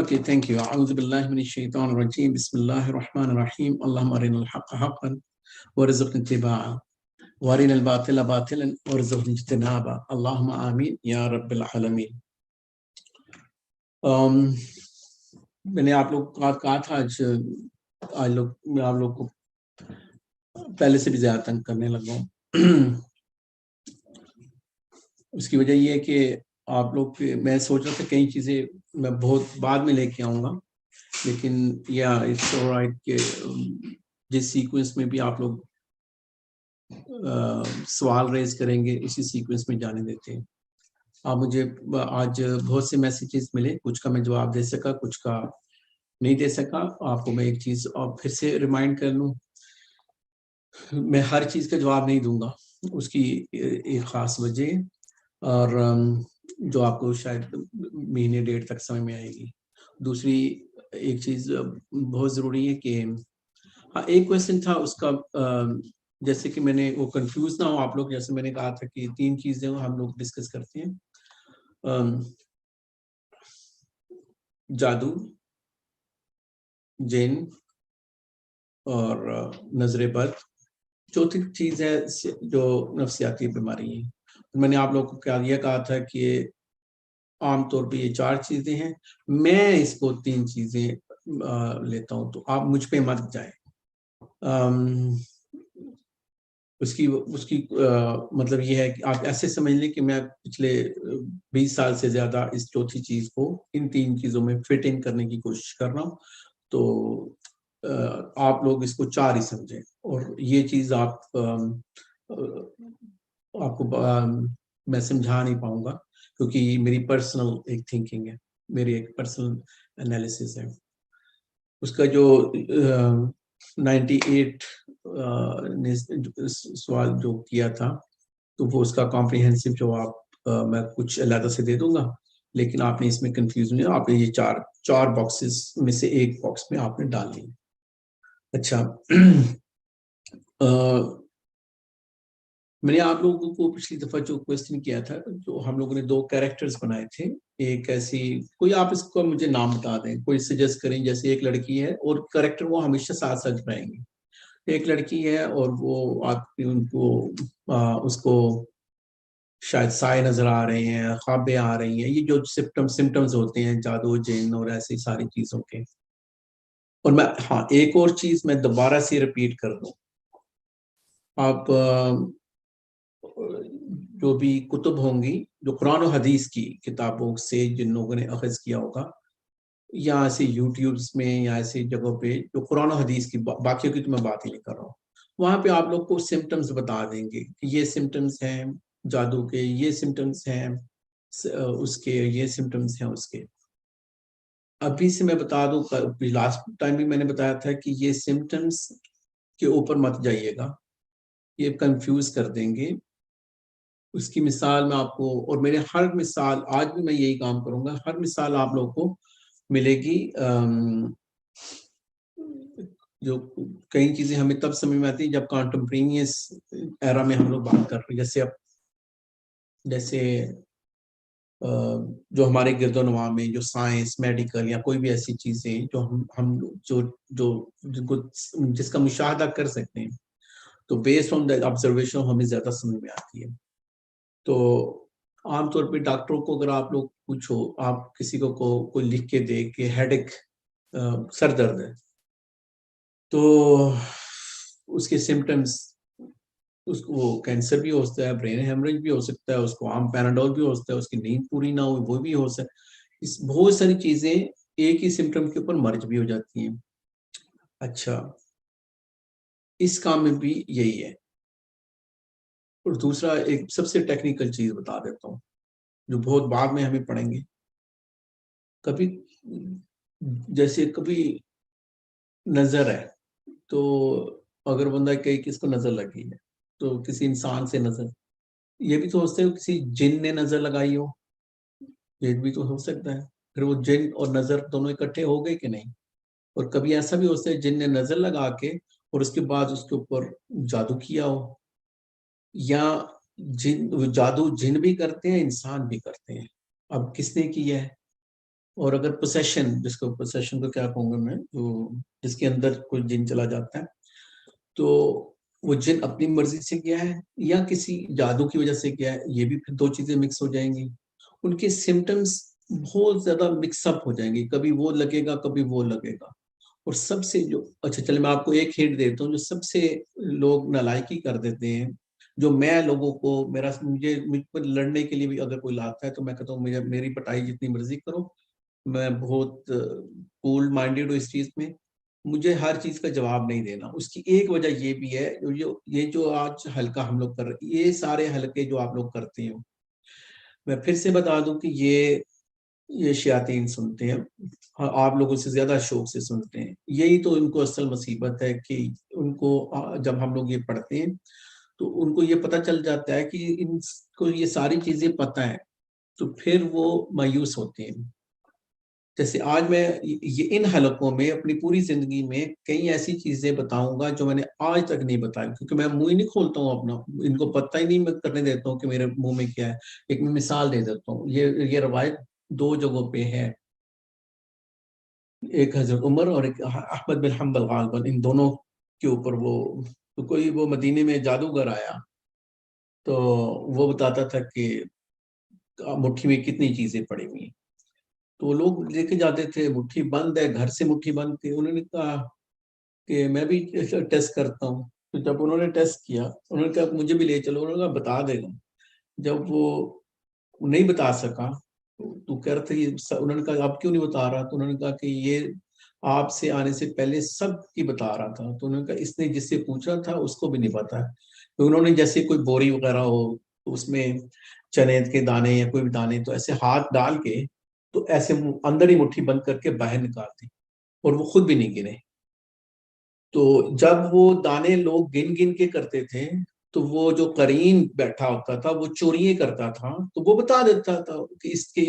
Okay, thank you. أعوذ بالله من الشيطان الرجيم. بسم الله الرحمن الرحيم. اللهم أرنا الحق حقا وارزقنا اتباعه وارنا الباطل باطلا وارزقنا اجتنابه. اللهم آمين يا رب العالمين. میں نے آپ لوگ کہا تھا آج میں آپ لوگ کو پہلے سے بھی زیادہ تنگ کرنے لگا ہوں. اس کی وجہ یہ ہے کہ آپ لوگ میں سوچ رہا تھا کئی چیزیں میں بہت بعد میں لے کے آؤں گا، لیکن اٹس آلرائٹ کہ جس سیکوینس میں بھی آپ لوگ سوال ریز کریں گے اسی سیکوینس میں جانے دیتے ہیں. آپ مجھے آج بہت سے میسیجز ملے، کچھ کا میں جواب دے سکا، کچھ کا نہیں دے سکا. آپ کو میں ایک چیز اور پھر سے ریمائنڈ کر لوں، میں ہر چیز کا جواب نہیں دوں گا، اس کی ایک خاص وجہ اور جو آپ کو شاید مہینے ڈیڑھ تک سمجھ میں آئے گی. دوسری ایک چیز بہت ضروری ہے کہ ایک کویسچن تھا اس کا، جیسے کہ میں نے وہ کنفیوز نہ ہو آپ لوگ، جیسے میں نے کہا تھا کہ 3 چیزیں ہم لوگ ڈسکس کرتے ہیں، جادو، جن اور نظر بد. چوتھی چیز ہے جو نفسیاتی بیماری ہے. میں نے آپ لوگ کو یہ کہا تھا کہ عام طور پہ یہ 4 چیزیں ہیں، میں اس کو 3 چیزیں لیتا ہوں، تو آپ مجھ پہ مت جائیں. اس کی مطلب یہ ہے کہ آپ ایسے سمجھ لیں کہ میں پچھلے 20 سال سے زیادہ اس چوتھی چیز کو ان 3 چیزوں میں فٹ ان کرنے کی کوشش کر رہا ہوں، تو آپ لوگ اس کو 4 ہی سمجھیں. اور یہ چیز آپ کو میں سمجھا نہیں پاؤں گا، کیونکہ میری پرسنل ایک تھنکنگ ہے، میری ایک پرسنل انالیسس ہے. اس کا جو 98 نے سوال جو کیا تھا، تو وہ اس کا کمپریہنسو جواب میں کچھ علیحدہ سے دے دوں گا، لیکن آپ نے اس میں کنفیوز نہیں، آپ نے یہ چار باکسز میں سے ایک باکس میں آپ نے ڈال لی. اچھا، میں نے آپ لوگوں کو پچھلی دفعہ جو کویسچن کیا تھا، جو ہم لوگوں نے 2 کیریکٹرز بنائے تھے. ایک ایسی کوئی، آپ اس کو مجھے نام بتا دیں، کوئی سجیسٹ کریں. جیسے ایک لڑکی ہے اور کیریکٹر وہ ہمیشہ ساتھ ساتھ بنائیں گے. ایک لڑکی ہے اور وہ آپ ان کو اس کو شاید سائے نظر آ رہے ہیں، خوابیں آ رہی ہیں، یہ جو سمٹمز ہوتے ہیں جادو، جن اور ایسی ساری چیزوں کے. اور میں ایک اور چیز میں دوبارہ سے ریپیٹ کر دوں، آپ جو بھی کتب ہوں گی، جو قرآن و حدیث کی کتابوں سے جن لوگوں نے اخذ کیا ہوگا، یا ایسے یوٹیوبس میں یا ایسی جگہوں پہ جو قرآن و حدیث کی، باقیوں کی تو میں بات ہی نہیں کر رہا ہوں، وہاں پہ آپ لوگ کو سمٹمز بتا دیں گے کہ یہ سمٹمز ہیں جادو کے، یہ سمٹمز ہیں اس کے، یہ سمٹمز ہیں اس کے. ابھی سے میں بتا دوں، لاسٹ ٹائم بھی میں نے بتایا تھا کہ یہ سمٹمز کے اوپر مت جائیے گا، یہ کنفیوز کر دیں گے. اس کی مثال میں آپ کو، اور میرے ہر مثال، آج بھی میں یہی کام کروں گا، ہر مثال آپ لوگوں کو ملے گی. جو کئی چیزیں ہمیں تب سمجھ میں آتی ہیں جب کانٹمپرینیس ایرا میں ہم لوگ بات کر رہے ہیں. جیسے جو ہمارے گرد و نواح میں جو سائنس، میڈیکل یا کوئی بھی ایسی چیزیں جو ہم جس کا مشاہدہ کر سکتے ہیں، تو بیسڈ آن دیٹ آبزرویشن ہمیں زیادہ سمجھ میں آتی ہے. تو عام طور پہ ڈاکٹروں کو اگر آپ لوگ پوچھو، آپ کسی کو کوئی لکھ کے دے کہ ہیڈ ایک، سر درد ہے، تو اس کے سمٹمز، اس کو وہ کینسر بھی ہو سکتا ہے، برین ہیمریج بھی ہو سکتا ہے، اس کو عام پیناڈول بھی ہو سکتا ہے، اس کی نیند پوری نہ ہو وہ بھی ہو سکتا ہے. بہت ساری چیزیں ایک ہی سمٹم کے اوپر مرج بھی ہو جاتی ہیں. اچھا، اس کام میں بھی یہی ہے. اور دوسرا ایک سب سے ٹیکنیکل چیز بتا دیتا ہوں جو بہت بعد میں ہمیں پڑھیں گے. کبھی جیسے کبھی نظر ہے، تو اگر بندہ کہے کہ اس کو نظر لگی ہے، تو کسی انسان سے نظر، یہ بھی تو ہو سکتا ہے کسی جن نے نظر لگائی ہو، یہ بھی تو ہو سکتا ہے. پھر وہ جن اور نظر دونوں اکٹھے ہو گئے کہ نہیں. اور کبھی ایسا بھی ہوتا ہے جن نے نظر لگا کے اور اس کے بعد اس کے اوپر جادو کیا ہو، یا جادو جن بھی کرتے ہیں، انسان بھی کرتے ہیں. اب کس نے کیا ہے اور اگر پوسیشن، جس کو پوسیشن کو کیا کہوں گا میں، جو جس کے اندر کوئی جن چلا جاتا ہے، تو وہ جن اپنی مرضی سے کیا ہے یا کسی جادو کی وجہ سے کیا ہے، یہ بھی پھر دو چیزیں مکس ہو جائیں گی. ان کے سمٹمز بہت زیادہ مکس اپ ہو جائیں گے، کبھی وہ لگے گا کبھی وہ لگے گا. اور سب سے جو اچھا چلے میں آپ کو ایک ہنٹ دیتا ہوں، جو سب سے لوگ نالائکی کر دیتے ہیں، جو میں لوگوں کو مجھ پر لڑنے کے لیے بھی اگر کوئی لاتا ہے تو میں کہتا ہوں میری پٹائی جتنی مرضی کرو، میں بہت کول مائنڈیڈ ہوں اس چیز میں، مجھے ہر چیز کا جواب نہیں دینا. اس کی ایک وجہ یہ بھی ہے، یہ جو آج حلقہ ہم لوگ کر رہے ہیں، یہ سارے حلقے جو آپ لوگ کرتے ہیں، میں پھر سے بتا دوں کہ یہ شیاطین سنتے ہیں، آپ لوگوں سے زیادہ شوق سے سنتے ہیں. یہی تو ان کو اصل مصیبت ہے کہ ان کو جب ہم لوگ یہ پڑھتے ہیں تو ان کو یہ پتہ چل جاتا ہے کہ ان کو یہ ساری چیزیں پتہ ہیں، تو پھر وہ مایوس ہوتے ہیں. جیسے آج میں یہ ان حلقوں میں اپنی پوری زندگی میں کئی ایسی چیزیں بتاؤں گا جو میں نے آج تک نہیں بتائی، کیونکہ میں منہ ہی نہیں کھولتا ہوں اپنا، ان کو پتہ ہی نہیں میں کرنے دیتا ہوں کہ میرے منہ میں کیا ہے. ایک میں مثال دے دیتا ہوں، یہ روایت دو جگہوں پہ ہے، ایک حضرت عمر اور ایک احمد بن حنبل غالباً، ان دونوں کے اوپر وہ مدینے میں جادوگر آیا تو وہ بتاتا تھا کہ مٹھی میں کتنی چیزیں پڑی ہوئی ہیں. تو وہ لوگ لے کے جاتے تھے، مٹھی بند ہے، گھر سے مٹھی بند تھی. انہوں نے کہا کہ میں بھی ٹیسٹ کرتا ہوں. تو جب انہوں نے ٹیسٹ کیا، انہوں نے کہا مجھے بھی لے چلو. انہوں نے کہا بتا دے گا. جب وہ نہیں بتا سکا تو کہہ رہا تھا، انہوں نے کہا آپ کیوں نہیں بتا رہا؟ تو انہوں نے کہا کہ یہ آپ سے آنے سے پہلے سب کی بتا رہا تھا. تو انہوں نے کہا اس نے جس سے پوچھا تھا اس کو بھی نہیں پتا. تو انہوں نے جیسے کوئی بوری وغیرہ ہو تو اس میں چنے کے دانے یا کوئی بھی دانے، تو ایسے ہاتھ ڈال کے تو ایسے اندر ہی مٹھی بند کر کے باہر نکالتے، اور وہ خود بھی نہیں گنے. تو جب وہ دانے لوگ گن گن کے کرتے تھے تو وہ جو قرین بیٹھا ہوتا تھا وہ چوریاں کرتا تھا، تو وہ بتا دیتا تھا کہ اس کے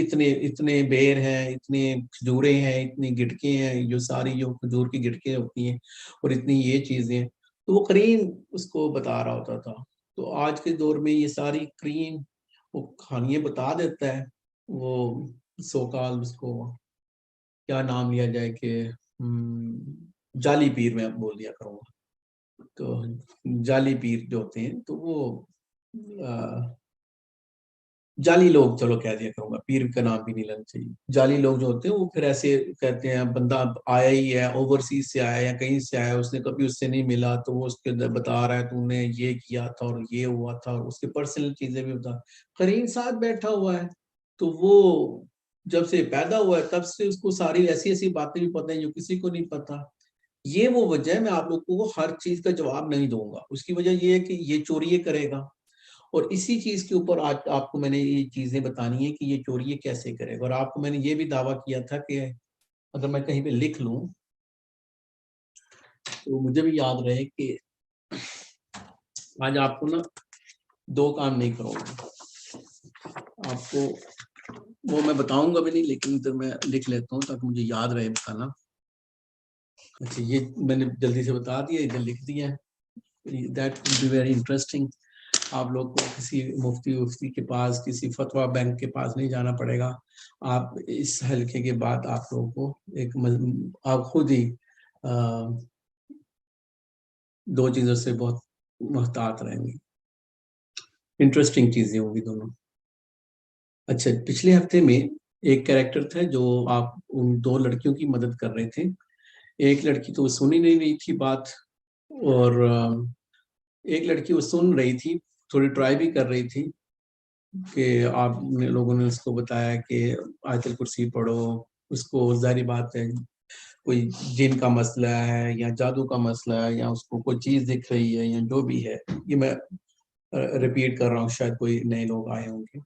اتنے بیر ہیں، اتنے کھجورے ہیں، اتنی گٹکیں ہیں، جو ساری جو کھجور کی گٹکیں ہوتی ہیں، اور اتنی یہ چیزیں، تو وہ قرین اس کو بتا رہا ہوتا تھا. تو آج کے دور میں یہ ساری قرین وہ کہانیاں بتا دیتا ہے. وہ سوکال اس کو کیا نام لیا جائے کہ جعلی پیر میں بول دیا کروں گا. تو جعلی پیر جو ہوتے ہیں تو وہ جعلی لوگ، چلو کہہ دیا کروں گا، پیر کا نام بھی نہیں لینا چاہیے. جعلی لوگ جو ہوتے ہیں وہ پھر ایسے کہتے ہیں بندہ آیا ہی ہے، اوورسیز سے آیا یا کہیں سے آیا، اس نے کبھی اس سے نہیں ملا تو وہ اس کے اندر بتا رہا ہے تو نے یہ کیا تھا اور یہ ہوا تھا، اور اس کے پرسنل چیزیں بھی بتا. قرین ساتھ بیٹھا ہوا ہے تو وہ جب سے پیدا ہوا ہے تب سے اس کو ساری ایسی ایسی باتیں بھی پتہ ہیں جو کسی کو نہیں پتا. یہ وہ وجہ ہے، میں آپ لوگوں کو ہر چیز کا جواب نہیں دوں گا. اس کی وجہ یہ ہے کہ یہ چوریے کرے گا، اور اسی چیز کے اوپر آج آپ کو میں نے یہ چیزیں بتانی ہے کہ یہ چوریے کیسے کرے گا. اور آپ کو میں نے یہ بھی دعویٰ کیا تھا کہ اگر میں کہیں پہ لکھ لوں تو مجھے بھی یاد رہے کہ آج آپ کو نا دو کام نہیں کروں گا، آپ کو وہ میں بتاؤں گا بھی نہیں، لیکن ادھر میں لکھ لیتا ہوں تاکہ مجھے یاد رہے بتانا. اچھا یہ میں نے جلدی سے بتا دیا، ادھر لکھ دیا ہے. That will be very interesting. آپ لوگ کو کسی مفتی کے پاس، کسی فتویٰ بینک کے پاس نہیں جانا پڑے گا. آپ اس حلقے کے بعد آپ لوگوں کو آپ خود ہی دو چیزوں سے بہت محتاط رہیں گے. انٹرسٹنگ چیزیں ہوں گی دونوں. اچھا پچھلے ہفتے میں ایک کریکٹر تھا جو آپ ان دو لڑکیوں کی مدد کر رہے تھے. ایک لڑکی تو سن ہی نہیں رہی تھی بات، اور ایک لڑکی وہ سن رہی تھی، تھوڑی ٹرائی بھی کر رہی تھی کہ آپ لوگوں نے اس کو بتایا کہ آیت الکرسی پڑھو. اس کو ظاہری بات ہے کوئی جن کا مسئلہ ہے یا جادو کا مسئلہ ہے یا اس کو کوئی چیز دکھ رہی ہے یا جو بھی ہے، یہ میں ریپیٹ کر رہا ہوں، شاید کوئی نئے لوگ آئے ہوں گے.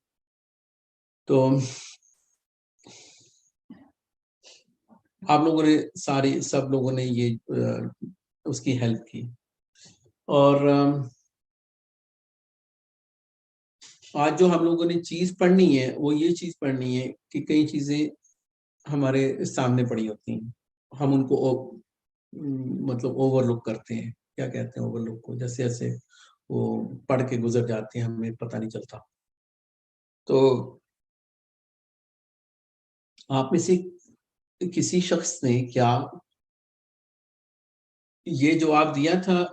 تو آپ لوگوں نے سب لوگوں نے یہ اس کی ہیلپ کی. اور آج جو ہم لوگوں نے چیز پڑھنی ہے وہ یہ چیز پڑھنی ہے کہ کئی چیزیں ہمارے سامنے پڑی ہوتی ہیں، ہم ان کو مطلب اوور لک کرتے ہیں. کیا کہتے ہیں اوور لک کو؟ جیسے ایسے وہ پڑھ کے گزر جاتے ہیں، ہمیں پتہ نہیں چلتا. تو آپ میں سے کسی شخص نے کیا یہ جواب دیا تھا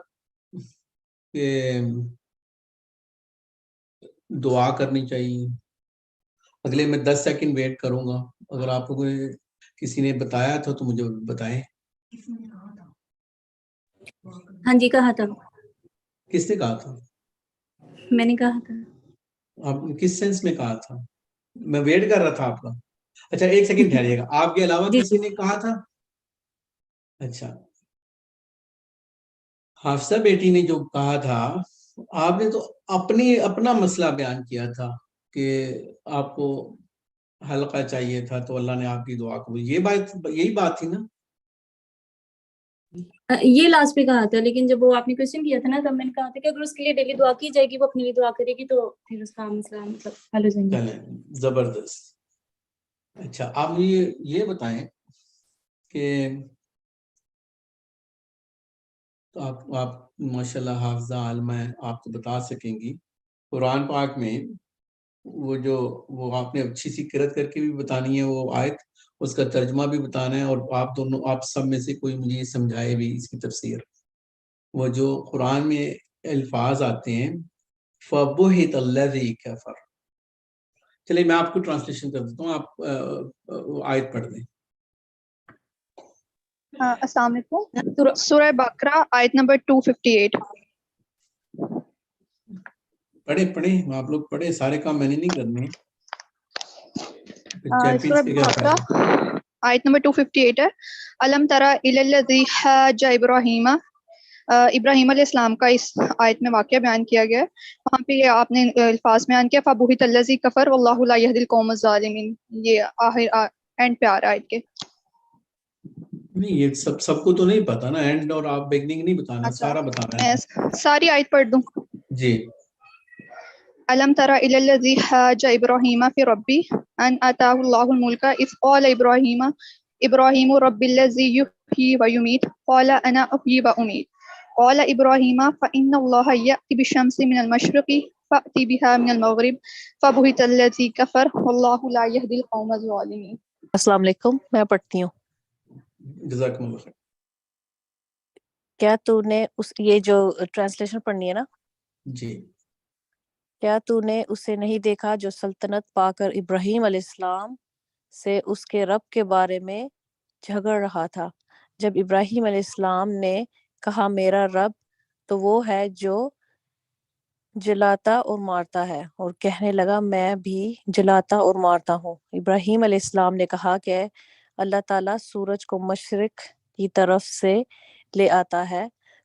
کہ دعا کرنی چاہیے؟ اگلے میں 10 سیکنڈ ویٹ کروں گا، اگر آپ کو کسی نے بتایا تھا تو مجھے بتائیں۔ ہاں جی کہا تھا۔ کس نے کہا تھا؟ میں نے کہا تھا۔ آپ نے کس سینس میں کہا تھا؟ میں ویٹ کر رہا تھا آپ کا۔ اچھا 1 سیکنڈ ٹھہریے گا، آپ کے علاوہ کسی نے کہا تھا؟ اچھا حافظہ بیٹی نے جو کہا تھا، آپ نے تو اپنا مسئلہ بیان کیا تھا کہ آپ کو حلقہ چاہیے تھا تو اللہ نے آپ کی دعا قبول، یہی بات تھی نا؟ یہ لاسٹ پہ کہا تھا، لیکن جب وہ آپ نے کوشچن کیا تھا نا تب میں نے کہا تھا کہ اگر اس کے لیے ڈیلی دعا کی جائے گی، وہ اپنے لیے دعا کرے گی تو پھر اس کا مسئلہ مطلب حل ہو جائیں گے۔ چلیں زبردست۔ اچھا آپ مجھے یہ بتائیں کہ آپ ماشاءاللہ حافظہ عالمہ ہیں، آپ تو بتا سکیں گی قرآن پاک میں وہ آپ نے اچھی سی قرأت کر کے بھی بتانی ہے وہ آیت، اس کا ترجمہ بھی بتانا ہے، اور آپ سب میں سے کوئی مجھے یہ سمجھائے بھی اس کی تفسیر۔ وہ جو قرآن میں الفاظ آتے ہیں فَبُہِتَ الَّذِي كَفَرَ، چلیے میں آپ کو ٹرانسلیشن کر دیتا ہوں، آپ آیت پڑھ دیں۔ السلام علیکم۔ سورہ بقرہ آیت نمبر 258۔ پڑھیں آپ لوگ پڑھیں، سارے کام میں نے نہیں کرنے۔ سورہ بقرہ آیت نمبر 258 ہے۔ الم تری الی الذی حاج ابراہیم، ابراہیم علیہ السلام کا اس آیت میں واقعہ بیان کیا گیا ہے، وہاں پہ یہ آپ نے الفاظ بیان کیا فبہت الذی کفر واللہ لا یہدی القوم الظالمین، یہ آخر اینڈ پہ آ رہا ہے آیت کے۔ نہیں یہ سب کو تو نہیں پتا نا، اینڈ اور آپ بیگننگ نہیں بتانا، اچھا سارا بتانا ہے۔ میں ساری آیت پڑھ دوں؟ جی۔ الم تری الی الذی حاج ابراہیم فی ربی ان آتاہ اللہ الملک اذ قال ابراہیم رب الذی یحیی و یمیت قال انا احیی و امیت قال ابراہیم فإن اللہ یأتی بالشمس من المشرق فأتی بها من المغرب فبہت الذی کفر واللہ لا یہدی القوم الظالمین۔ السلام علیکم، میں پڑھتی ہوں۔ جزاکم اللہ خیر۔ کیا تو نے یہ جو ٹرانسلیشن پڑھنی ہے نا؟ جی۔ کیا تو نے اسے نہیں دیکھا جو سلطنت پا کر ابراہیم علیہ السلام سے اس کے رب کے بارے میں جھگڑ رہا تھا؟ جب ابراہیم علیہ السلام نے کہا میرا رب تو وہ ہے جو جلاتا اور مارتا ہے، اور کہنے لگا میں بھی جلاتا اور مارتا ہوں۔ ابراہیم علیہ السلام نے کہا کہ اللہ تعالیٰ سورج کو مشرق کی طرف سے لے آتا ہے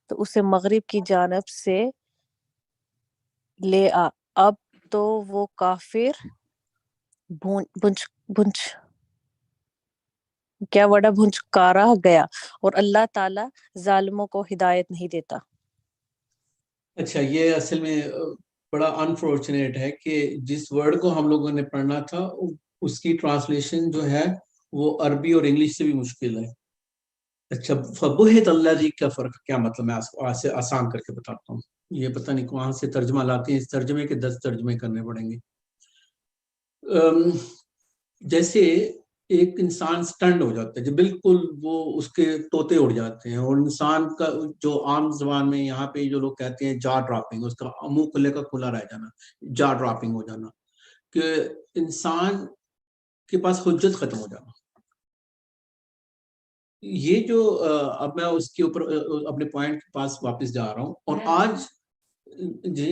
تو اسے مغرب کی جانب سے لے آ۔ اب تو وہ کافر بھنجکارا گیا، اور اللہ تعالیٰ ظالموں کو ہدایت نہیں دیتا۔ اچھا یہ اصل میں بڑا انفارچونیٹ ہے کہ جس ورڈ کو ہم لوگوں نے پڑھنا تھا اس کی ٹرانسلیشن جو ہے وہ عربی اور انگلش سے بھی مشکل ہے۔ اچھا فبہت الذی کفر کا کیا مطلب، میں آسان کر کے بتاتا ہوں، یہ پتہ نہیں کہاں سے ترجمہ لاتے ہیں، اس ترجمے کے 10 ترجمے کرنے پڑیں گے۔ جیسے ایک انسان سٹنڈ ہو جاتا ہے، جو بالکل وہ اس کے طوطے اڑ جاتے ہیں، اور انسان کا جو عام زبان میں یہاں پہ جو لوگ کہتے ہیں جا ڈراپنگ، اس کا منہ کھلے کا کھلا رہ جانا، جا ڈراپنگ ہو جانا، کہ انسان کے پاس حجت ختم ہو جانا۔ یہ جو اب میں اس کے اوپر اپنے پوائنٹ کے پاس واپس جا رہا ہوں، اور آج جی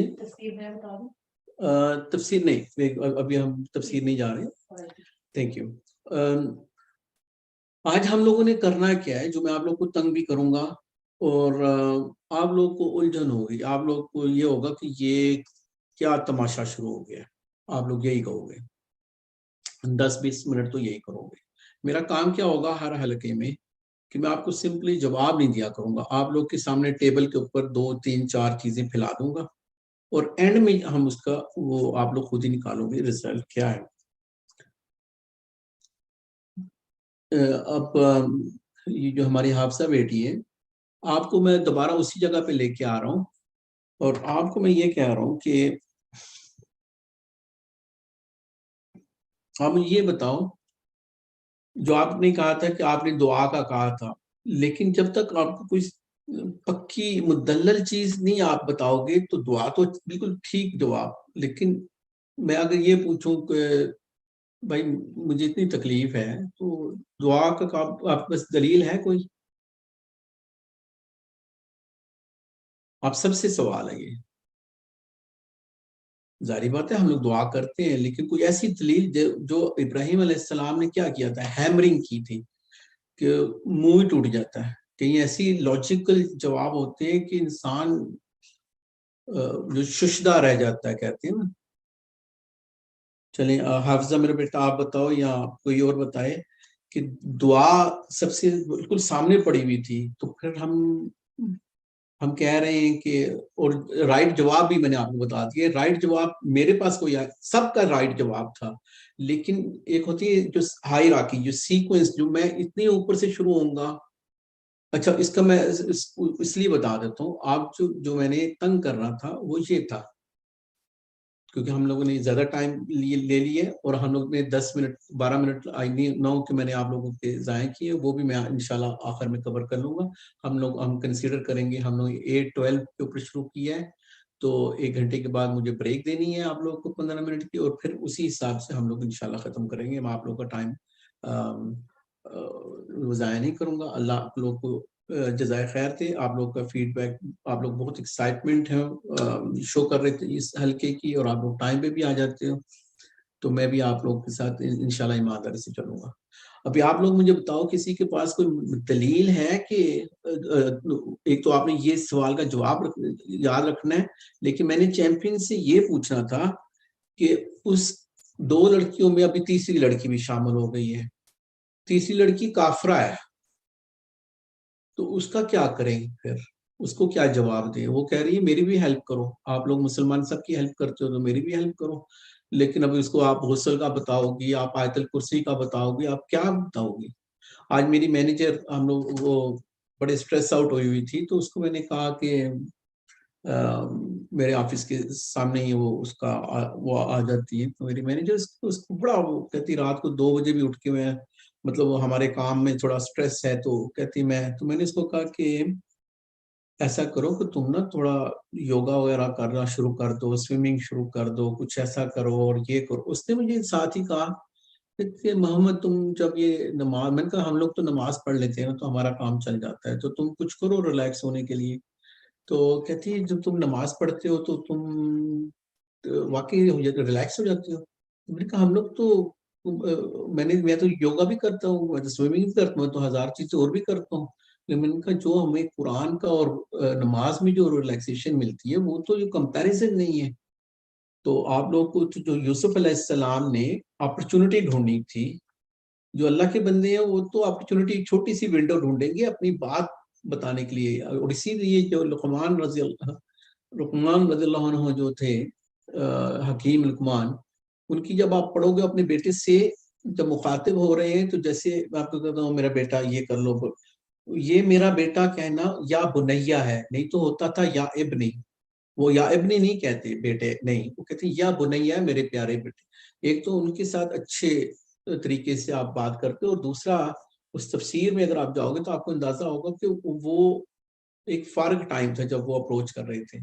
تفسیر نہیں، ابھی ہم تفسیر نہیں جا رہے، تھینک یو۔ آج ہم لوگوں نے کرنا کیا ہے، جو میں آپ لوگ کو تنگ بھی کروں گا، اور آپ لوگ کو الجھن ہوگی، آپ لوگ کو یہ ہوگا کہ یہ کیا تماشا شروع ہو گیا، آپ لوگ یہی کہو گے 10-20 منٹ تو یہی کرو گے۔ میرا کام کیا ہوگا ہر حلقے میں کہ میں آپ کو سمپلی جواب نہیں دیا کروں گا، آپ لوگ کے سامنے ٹیبل کے اوپر 2-3-4 چیزیں پھیلا دوں گا، اور اینڈ میں ہم اس کا وہ آپ لوگ خود ہی نکالو گے رزلٹ کیا ہے۔ اب یہ جو ہماری حافظہ بیٹی ہے، آپ کو میں دوبارہ اسی جگہ پہ لے کے آ رہا ہوں، اور آپ کو میں یہ کہہ رہا ہوں کہ آپ مجھے یہ بتاؤ جو آپ نے کہا تھا کہ آپ نے دعا کا کہا تھا، لیکن جب تک آپ کو کوئی پکی مدلل چیز نہیں آپ بتاؤ گے تو دعا تو بالکل ٹھیک جواب، لیکن میں اگر یہ پوچھوں کہ بھائی مجھے اتنی تکلیف ہے تو دعا کا آپ کے پاس دلیل ہے کوئی؟ آپ سب سے سوال ہے یہ، ظاہری بات ہے ہم لوگ دعا کرتے ہیں، لیکن کوئی ایسی دلیل جو ابراہیم علیہ السلام نے کیا کیا تھا، ہیمرنگ کی تھی کہ منہ ہی ٹوٹ جاتا ہے، کہیں ایسی لاجیکل جواب ہوتے ہیں کہ انسان جو ششدہ رہ جاتا ہے، کہتے ہیں نا۔ چلیں حافظہ میرا بیٹا آپ بتاؤ یا کوئی اور بتائے کہ دعا سب سے بالکل سامنے پڑی ہوئی تھی، تو پھر ہم کہہ رہے ہیں کہ، اور رائٹ جواب بھی میں نے آپ کو بتا دیا، رائٹ جواب میرے پاس کوئی سب کا رائٹ جواب تھا، لیکن ایک ہوتی ہے جو ہائرارکی، جو سیکوینس، جو میں اتنے اوپر سے شروع ہوں گا۔ اچھا اس کا میں اس لیے بتا دیتا ہوں، آپ جو میں نے تنگ کر رہا تھا وہ یہ تھا کیونکہ ہم لوگوں نے زیادہ ٹائم لے لیے اور ہم لوگ نے 10 منٹ 12 منٹ نو کہ میں نے آپ لوگوں کے ضائع کیے، وہ بھی میں انشاءاللہ آخر میں کور کر لوں گا۔ ہم کنسیڈر کریں گے، ہم لوگ 8:12 کے اوپر شروع کیا ہے، تو 1 گھنٹے کے بعد مجھے بریک دینی ہے آپ لوگوں کو 15 منٹ کی، اور پھر اسی حساب سے ہم لوگ انشاءاللہ ختم کریں گے۔ میں آپ لوگوں کا ٹائم ضائع نہیں کروں گا۔ اللہ آپ لوگوں کو جزائے خیر دے۔ آپ لوگ کا فیڈ بیک، آپ لوگ بہت ایکسائٹمنٹ ہے شو کر رہے تھے اس حلقے کی، اور آپ لوگ ٹائم پہ بھی آ جاتے ہو، تو میں بھی آپ لوگوں کے ساتھ انشاءاللہ ایمانداری سے چلوں گا۔ ابھی آپ لوگ مجھے بتاؤ کسی کے پاس کوئی دلیل ہے کہ ایک تو آپ نے یہ سوال کا جواب یاد رکھنا ہے، لیکن میں نے چیمپئن سے یہ پوچھنا تھا کہ اس 2 لڑکیوں میں ابھی تیسری لڑکی بھی شامل ہو گئی ہے، تیسری لڑکی کافرہ ہے، تو اس کا کیا کریں پھر؟ اس کو کیا جواب دیں؟ وہ کہہ رہی ہے میری بھی ہیلپ کرو، آپ لوگ مسلمان سب کی ہیلپ کرتے ہو تو میری بھی ہیلپ کرو، لیکن اب اس کو آپ غسل کا بتاؤ گی، آپ آیت الکرسی کا بتاؤ گی، آپ کیا بتاؤ گی؟ آج میری مینیجر ہم لوگ وہ بڑے سٹریس آؤٹ ہوئی تھی، تو اس کو میں نے کہا کہ میرے آفس کے سامنے ہی وہ آ جاتی ہے، تو میری مینیجر اس کو بڑا وہ کہتی رات کو 2 بجے بھی اٹھ کے میں مطلب ہمارے کام میں تھوڑا سٹریس ہے، تو کہتی تو میں نے اس کو کہا کہ ایسا کرو کہ تم نا تھوڑا یوگا وغیرہ کرنا شروع کر دو، سوئمنگ شروع کر دو، کچھ ایسا کرو اور یہ کرو۔ اس نے مجھے ساتھ ہی کہا کہ محمد تم جب یہ نماز، میں نے کہا ہم لوگ تو نماز پڑھ لیتے ہیں تو ہمارا کام چل جاتا ہے، تو تم کچھ کرو ریلیکس ہونے کے لیے۔ تو کہتی ہے جب تم نماز پڑھتے ہو تو تم واقعی ریلیکس ہو جاتے ہو؟ میں نے کہا ہم لوگ تو میں تو یوگا بھی کرتا ہوں، میں تو سوئمنگ بھی کرتا ہوں، تو 1000 چیزیں اور بھی کرتا ہوں، لیکن میں نے کہا جو ہمیں قرآن کا اور نماز میں جو ریلیکسیشن ملتی ہے وہ تو کمپیریزن نہیں ہے۔ تو آپ لوگ کو جو یوسف علیہ السلام نے اپرچونٹی ڈھونڈی تھی، جو اللہ کے بندے ہیں وہ تو اپرچونٹی چھوٹی سی ونڈو ڈھونڈیں گے اپنی بات بتانے کے لیے، اور اسی لیے جو لقمان رضی اللہ عنہ جو تھے حکیم لقمان، ان کی جب آپ پڑھو گے اپنے بیٹے سے جب مخاطب ہو رہے ہیں، تو جیسے میں آپ کو کہتا ہوں میرا بیٹا یہ کر لو، یہ میرا بیٹا کہنا یا بنیا ہے، نہیں تو ہوتا تھا یا ابنی، وہ یا ابنی نہیں کہتے بیٹے، نہیں، وہ کہتے یا بنیا ہے میرے پیارے بیٹے۔ ایک تو ان کے ساتھ اچھے طریقے سے آپ بات کرتے، اور دوسرا اس تفسیر میں اگر آپ جاؤ گے تو آپ کو اندازہ ہوگا کہ وہ ایک فارغ ٹائم تھا جب وہ اپروچ کر رہے تھے،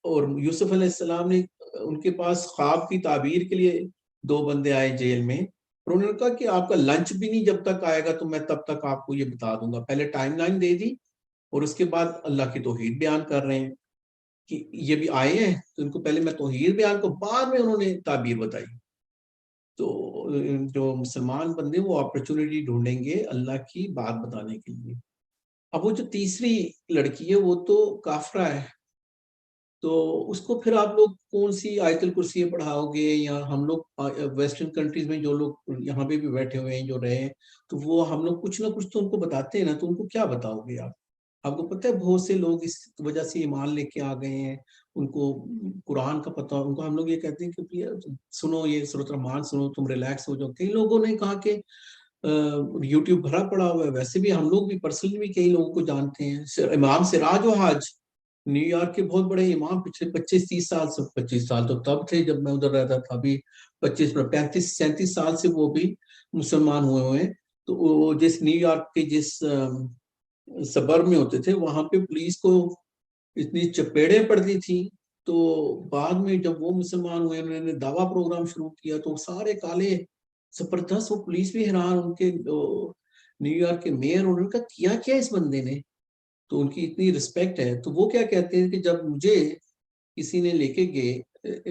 اور یوسف علیہ السلام نے ان کے پاس خواب کی تعبیر کے لیے 2 بندے آئے جیل میں، اور انہوں نے کہا کہ آپ کا لنچ بھی نہیں جب تک آئے گا تو میں تب تک آپ کو یہ بتا دوں گا۔ پہلے ٹائم لائن دے دی، اور اس کے بعد اللہ کی توحید بیان کر رہے ہیں کہ یہ بھی آئے ہیں، تو ان کو پہلے میں توحید بیان کو، بعد میں انہوں نے تعبیر بتائی۔ تو جو مسلمان بندے وہ اپرچونٹی ڈھونڈیں گے اللہ کی بات بتانے کے لیے۔ اب وہ جو تیسری لڑکی ہے وہ تو کافرہ ہے، تو اس کو پھر آپ لوگ کون سی آیت الکرسی پڑھاؤ گے؟ یا ہم لوگ ویسٹرن کنٹریز میں جو لوگ یہاں پہ بھی بیٹھے ہوئے ہیں جو رہے ہیں، تو وہ ہم لوگ کچھ نہ کچھ تو ان کو بتاتے ہیں نا، تو ان کو کیا بتاؤ گے آپ کو پتہ ہے بہت سے لوگ اس وجہ سے ایمان لے کے آ گئے ہیں، ان کو قرآن کا پتہ، ان کو ہم لوگ یہ کہتے ہیں کہ سنو یہ سورۃ الرحمان سنو تم ریلیکس ہو جاؤ۔ کئی لوگوں نے کہا کہ یوٹیوب بھرا پڑا ہوا ہے، ویسے بھی ہم لوگ بھی پرسنلی بھی کئی لوگوں کو جانتے ہیں، امام سراج و حاج نیو یارک کے بہت بڑے امام، پچھلے 25-30 سال سے، 25 سال تو تب تھے جب میں ادھر رہتا تھا، ابھی 35-37 سال سے وہ بھی مسلمان ہوئے ہیں. تو وہ جس نیو یارک کے جس سبر میں ہوتے تھے وہاں پہ پولیس کو اتنی چپیڑیں پڑتی تھیں. تو بعد میں جب وہ مسلمان ہوئے, انہوں نے دعویٰ پروگرام شروع کیا, تو سارے کالے زبردست, وہ پولیس بھی حیران, ان کے نیو یارک کے میئر, انہوں نے کہا کیا اس بندے نے, تو ان کی اتنی رسپیکٹ ہے. تو وہ کیا کہتے ہیں کہ جب مجھے کسی نے لے کے گئے,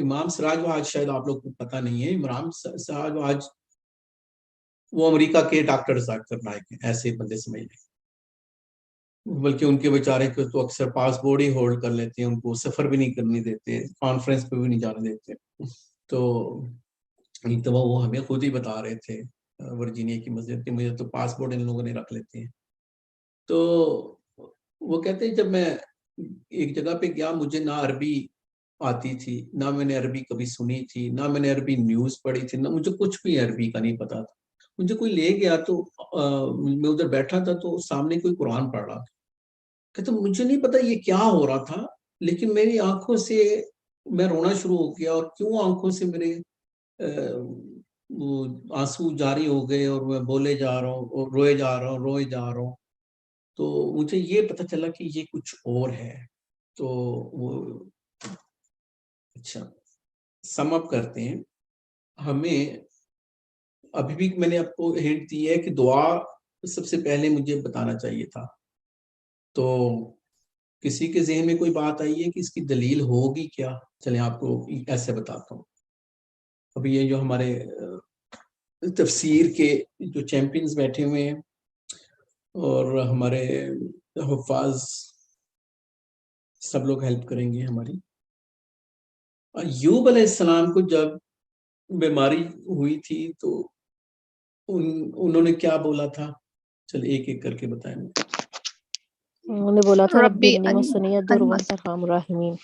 امام سراج واج, شاید آپ لوگ کو پتہ نہیں ہے, امام سراج واج وہ امریکہ کے ڈاکٹر ذاکر نائک ہیں, ایسے بندے سمجھ لیں, بلکہ ان کے بیچارے کو تو اکثر پاسپورٹ ہی ہولڈ کر لیتے ہیں, ان کو سفر بھی نہیں کرنے دیتے, کانفرنس پہ بھی نہیں جانے دیتے. تو ایک دفعہ وہ ہمیں خود ہی بتا رہے تھے ورجینیا کی مسجد کے, مجھے تو پاسپورٹ ان لوگوں نے رکھ لیتے ہیں. تو وہ کہتے ہیں جب میں ایک جگہ پہ گیا, مجھے نہ عربی آتی تھی, نہ میں نے عربی کبھی سنی تھی, نہ میں نے عربی نیوز پڑھی تھی, نہ مجھے کچھ بھی عربی کا نہیں پتا تھا. مجھے کوئی لے گیا تو میں ادھر بیٹھا تھا, تو سامنے کوئی قرآن پڑھ رہا تھا. کہتے مجھے نہیں پتا یہ کیا ہو رہا تھا, لیکن میری آنکھوں سے میں رونا شروع ہو گیا, اور کیوں آنکھوں سے میرے آنسو جاری ہو گئے, اور میں بولے جا رہا ہوں, اور روئے جا رہا ہوں. تو مجھے یہ پتا چلا کہ یہ کچھ اور ہے. تو وہ اچھا سم اپ کرتے ہیں. ہمیں ابھی بھی میں نے آپ کو ہنٹ دی ہے کہ دعا سب سے پہلے مجھے بتانا چاہیے تھا. تو کسی کے ذہن میں کوئی بات آئی ہے کہ اس کی دلیل ہوگی کیا؟ چلیں آپ کو ایسے بتاتا ہوں. ابھی یہ جو ہمارے تفسیر کے جو چیمپئنز بیٹھے ہوئے ہیں اور ہمارے حفاظ سب لوگ ہیلپ کریں گے ہماری. ایوب علیہ السلام کو جب بیماری ہوئی تھی تو انہوں نے کیا بولا تھا؟ چل ایک ایک کر کے بتائیں. انہوں نے بولا تھا ربی ربی انی مسنی الضر وانت ارحم الراحمین.